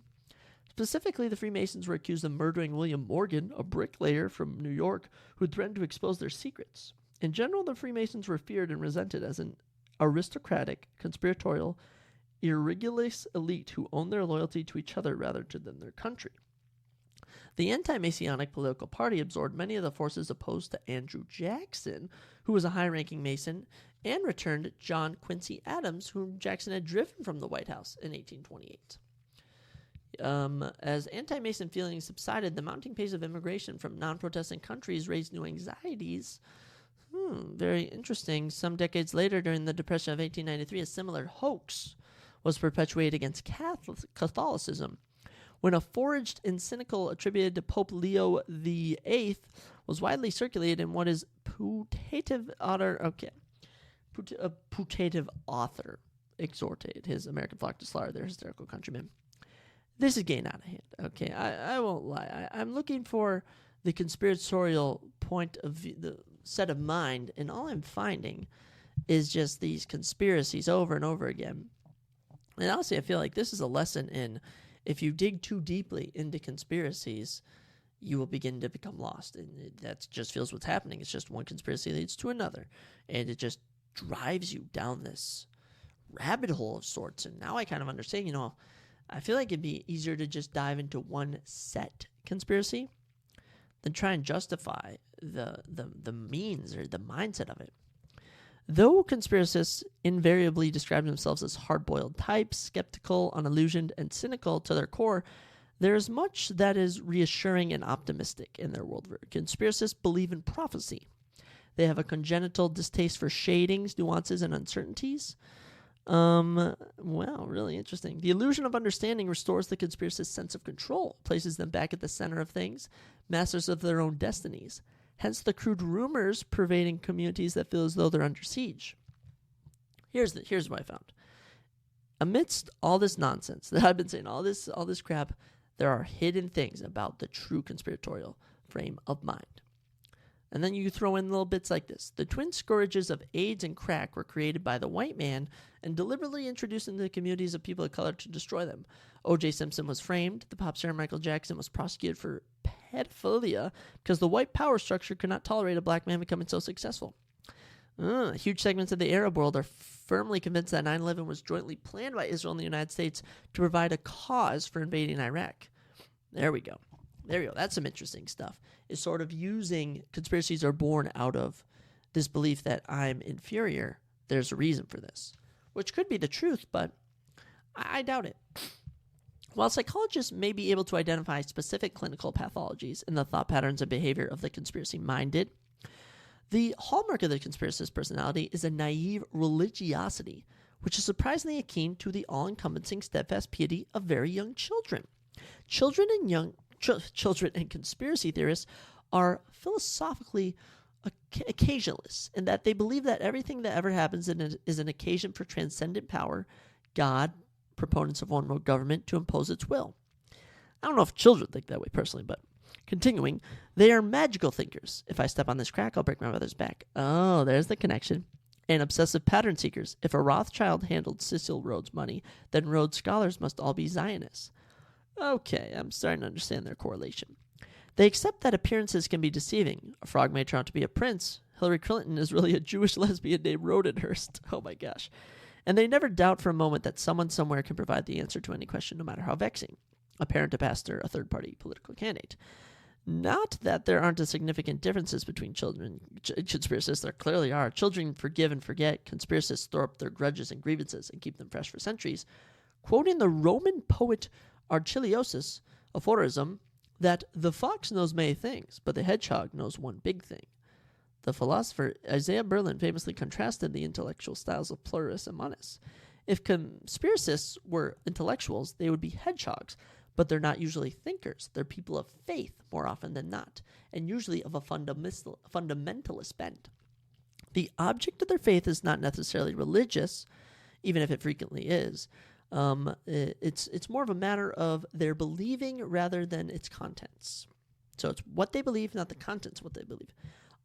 Specifically, the Freemasons were accused of murdering William Morgan, a bricklayer from New York, who threatened to expose their secrets. In general, the Freemasons were feared and resented as an aristocratic, conspiratorial, irregulous elite who owned their loyalty to each other rather than their country. The anti-Masonic political party absorbed many of the forces opposed to Andrew Jackson, who was a high-ranking Mason, and returned John Quincy Adams, whom Jackson had driven from the White House in 1828. As anti-Mason feelings subsided, the mounting pace of immigration from non-protesting countries raised new anxieties. Very interesting. Some decades later, during the Depression of 1893, a similar hoax was perpetuated against Catholicism, when a forged encyclical attributed to Pope Leo VIII was widely circulated in what is putative author exhorted his American flock to slaughter their hysterical countrymen. This is getting out of hand. Okay, I won't lie. I'm looking for the conspiratorial point of view, the set of mind, and all I'm finding is just these conspiracies over and over again. And honestly, I feel like this is a lesson in, if you dig too deeply into conspiracies, you will begin to become lost. And that just feels what's happening. It's just one conspiracy leads to another. And it just drives you down this rabbit hole of sorts. And now I kind of understand, I feel like it'd be easier to just dive into one set conspiracy than try and justify the means or the mindset of it. Though conspiracists invariably describe themselves as hard-boiled types, skeptical, unillusioned, and cynical to their core, there is much that is reassuring and optimistic in their worldview. Conspiracists believe in prophecy. They have a congenital distaste for shadings, nuances, and uncertainties. Really interesting. The illusion of understanding restores the conspiracist's sense of control, places them back at the center of things, masters of their own destinies. Hence the crude rumors pervading communities that feel as though they're under siege. Here's what I found. Amidst all this nonsense that I've been saying, all this crap, there are hidden things about the true conspiratorial frame of mind. And then you throw in little bits like this. The twin scourges of AIDS and crack were created by the white man and deliberately introduced into the communities of people of color to destroy them. O.J. Simpson was framed. The pop star Michael Jackson was prosecuted for pedophilia because the white power structure could not tolerate a black man becoming so successful. Huge segments of the Arab world are firmly convinced that 9/11 was jointly planned by Israel and the United States to provide a cause for invading Iraq. There we go. That's some interesting stuff. Is sort of using conspiracies are born out of this belief that I'm inferior, there's a reason for this, which could be the truth, but I doubt it. While psychologists may be able to identify specific clinical pathologies in the thought patterns and behavior of the conspiracy-minded, the hallmark of the conspiracist personality is a naive religiosity, which is surprisingly akin to the all-encompassing steadfast piety of very young children. Children and conspiracy theorists are philosophically occasionalists in that they believe that everything that ever happens is an occasion for transcendent power, God, proponents of one world government, to impose its will. I don't know if children think that way personally, but continuing, they are magical thinkers. If I step on this crack, I'll break my mother's back. Oh, there's the connection. And obsessive pattern seekers. If a Rothschild handled Cecil Rhodes' money, then Rhodes scholars must all be Zionists. Okay, I'm starting to understand their correlation. They accept that appearances can be deceiving. A frog may turn out to be a prince. Hillary Clinton is really a Jewish lesbian named Rodenhurst. Oh my gosh. And they never doubt for a moment that someone somewhere can provide the answer to any question, no matter how vexing. A parent, a pastor, a third-party political candidate. Not that there aren't significant differences between children and conspiracists. There clearly are. Children forgive and forget. Conspiracists store up their grudges and grievances and keep them fresh for centuries. Quoting the Roman poet Archiliosus' aphorism that the fox knows many things, but the hedgehog knows one big thing. The philosopher Isaiah Berlin famously contrasted the intellectual styles of pluralists and monists. If conspiracists were intellectuals, they would be hedgehogs, but they're not usually thinkers. They're people of faith more often than not, and usually of a fundamentalist bent. The object of their faith is not necessarily religious, even if it frequently is. It's more of a matter of their believing rather than its contents. So it's what they believe, not the contents of what they believe.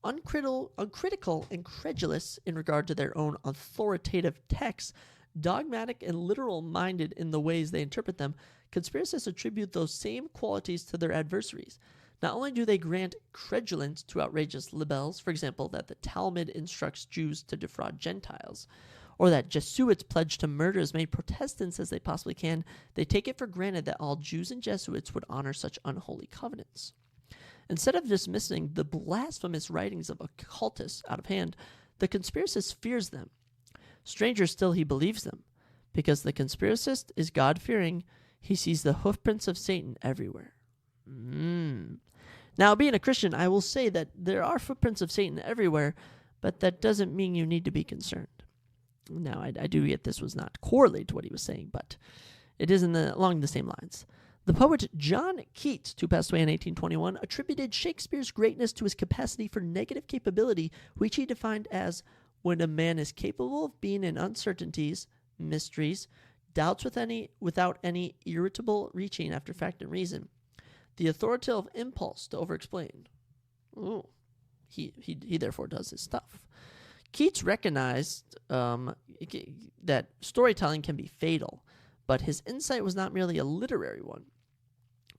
Uncritical and credulous in regard to their own authoritative texts, dogmatic and literal-minded in the ways they interpret them, conspiracists attribute those same qualities to their adversaries. Not only do they grant credulence to outrageous libels, for example, that the Talmud instructs Jews to defraud Gentiles, or that Jesuits pledge to murder as many Protestants as they possibly can, they take it for granted that all Jews and Jesuits would honor such unholy covenants. Instead of dismissing the blasphemous writings of occultists out of hand, the conspiracist fears them. Stranger still, he believes them. Because the conspiracist is God-fearing, he sees the hoofprints of Satan everywhere. Now, being a Christian, I will say that there are footprints of Satan everywhere, but that doesn't mean you need to be concerned. Now, I do get this was not correlated to what he was saying, but it is along the same lines. The poet John Keats, who passed away in 1821, attributed Shakespeare's greatness to his capacity for negative capability, which he defined as when a man is capable of being in uncertainties, mysteries, doubts without any irritable reaching after fact and reason, the authoritative impulse to over-explain. Ooh, he therefore does his stuff. Keats recognized that storytelling can be fatal, but his insight was not merely a literary one.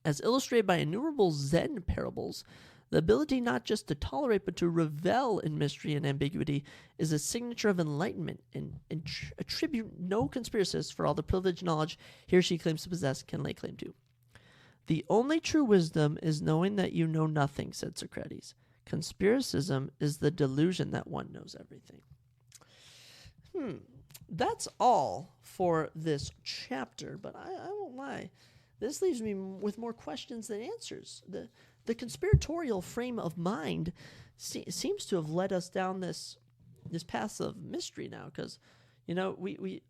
As illustrated by innumerable Zen parables, the ability not just to tolerate but to revel in mystery and ambiguity is a signature of enlightenment, and attribute no conspiracist for all the privileged knowledge he or she claims to possess can lay claim to. The only true wisdom is knowing that you know nothing, said Socrates. Conspiracism is the delusion that one knows everything. That's all for this chapter, but I won't lie. This leaves me with more questions than answers. The conspiratorial frame of mind seems to have led us down this path of mystery now, because,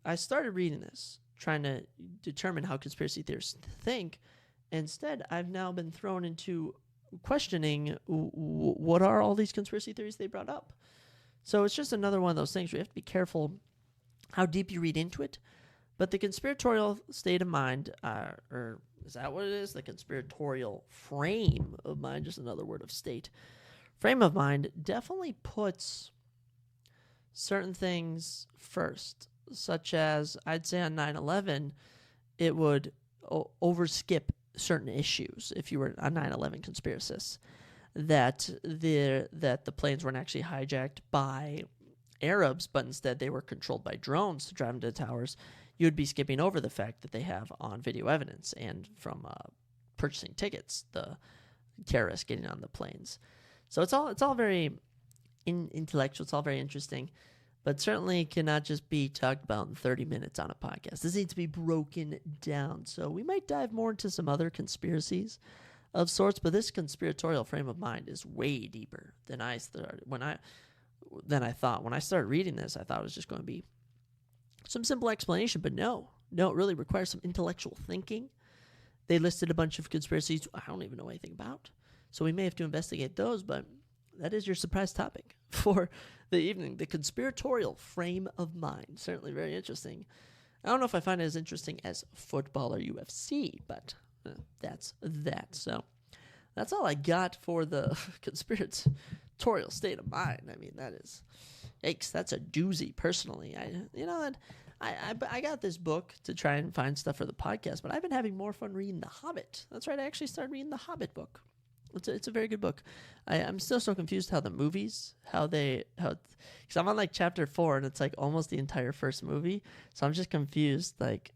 I started reading this, trying to determine how conspiracy theorists think. Instead, I've now been thrown into questioning what are all these conspiracy theories they brought up. So it's just another one of those things where you have to be careful how deep you read into it. But the conspiratorial state of mind, or is that what it is? The conspiratorial frame of mind, just another word of state. Frame of mind definitely puts certain things first, such as I'd say on 9/11, it would overskip certain issues if you were a 9/11 conspiracist, that the planes weren't actually hijacked by Arabs, but instead they were controlled by drones to drive into the towers. You'd be skipping over the fact that they have on video evidence and from purchasing tickets, the terrorists getting on the planes. So it's all very intellectual. It's all very interesting, but certainly cannot just be talked about in 30 minutes on a podcast. This needs to be broken down. So we might dive more into some other conspiracies of sorts, but this conspiratorial frame of mind is way deeper than I thought. When I started reading this, I thought it was just going to be some simple explanation, but no, it really requires some intellectual thinking. They listed a bunch of conspiracies I don't even know anything about, so we may have to investigate those, but that is your surprise topic for the evening, the conspiratorial frame of mind. Certainly very interesting. I don't know if I find it as interesting as football or UFC, but that's that. So that's all I got for the conspiratorial state of mind. I mean, that is, yikes, that's a doozy. Personally, I got this book to try and find stuff for the podcast, but I've been having more fun reading The Hobbit. That's right, I actually started reading The Hobbit book. It's a very good book. I'm still so confused how the movies, because I'm on like chapter 4 and it's like almost the entire first movie. So I'm just confused like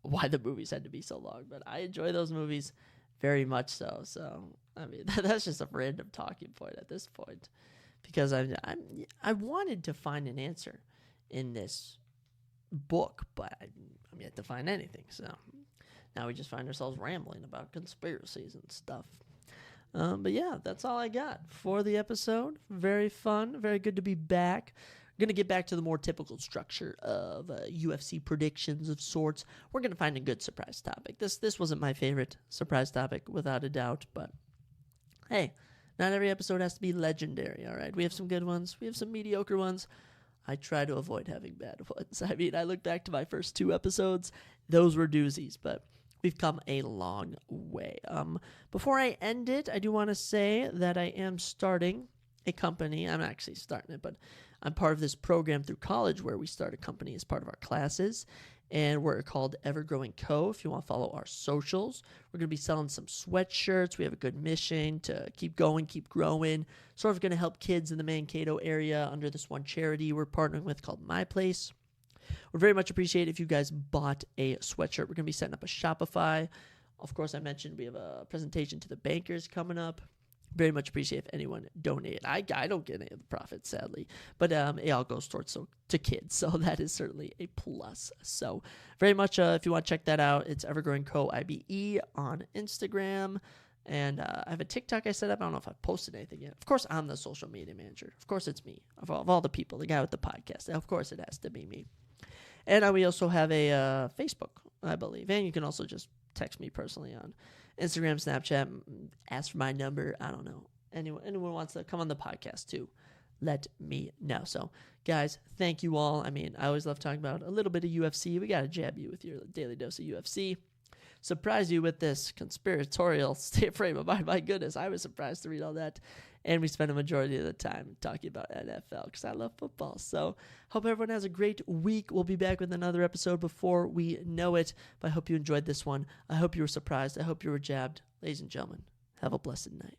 why the movies had to be so long. But I enjoy those movies very much so. So I mean that's just a random talking point at this point, because I wanted to find an answer in this book, but I'm yet to find anything. So now we just find ourselves rambling about conspiracies and stuff. But yeah, that's all I got for the episode. Very fun. Very good to be back. We're going to get back to the more typical structure of UFC predictions of sorts. We're going to find a good surprise topic. This wasn't my favorite surprise topic, without a doubt. But hey, not every episode has to be legendary, all right? We have some good ones. We have some mediocre ones. I try to avoid having bad ones. I mean, I look back to my first 2 episodes. Those were doozies, but we've come a long way. Before I end it, I do want to say that I am starting a company. I'm actually starting it, but I'm part of this program through college where we start a company as part of our classes, and we're called Ever-Growing Co. If you want to follow our socials, we're going to be selling some sweatshirts. We have a good mission to keep going, keep growing. Sort of going to help kids in the Mankato area under this one charity we're partnering with called My Place. Would very much appreciate if you guys bought a sweatshirt. We're going to be setting up a Shopify. Of course, I mentioned we have a presentation to the bankers coming up. Very much appreciate if anyone donated. I don't get any of the profits, sadly, but it all goes towards to kids, so that is certainly a plus. So very much, if you want to check that out, it's Evergrowing Co. IBE on Instagram. And I have a TikTok I set up. I don't know if I've posted anything yet. Of course, I'm the social media manager. Of course, it's me. Of all the people, the guy with the podcast. Of course, it has to be me. And we also have a Facebook, I believe. And you can also just text me personally on Instagram, Snapchat, ask for my number. I don't know. Anyone wants to come on the podcast too, let me know. So, guys, thank you all. I mean, I always love talking about a little bit of UFC. We got to jab you with your daily dose of UFC. Surprise you with this conspiratorial state frame of mind. My goodness, I was surprised to read all that. And we spend a majority of the time talking about NFL because I love football. So hope everyone has a great week. We'll be back with another episode before we know it. But I hope you enjoyed this one. I hope you were surprised. I hope you were jabbed. Ladies and gentlemen, have a blessed night.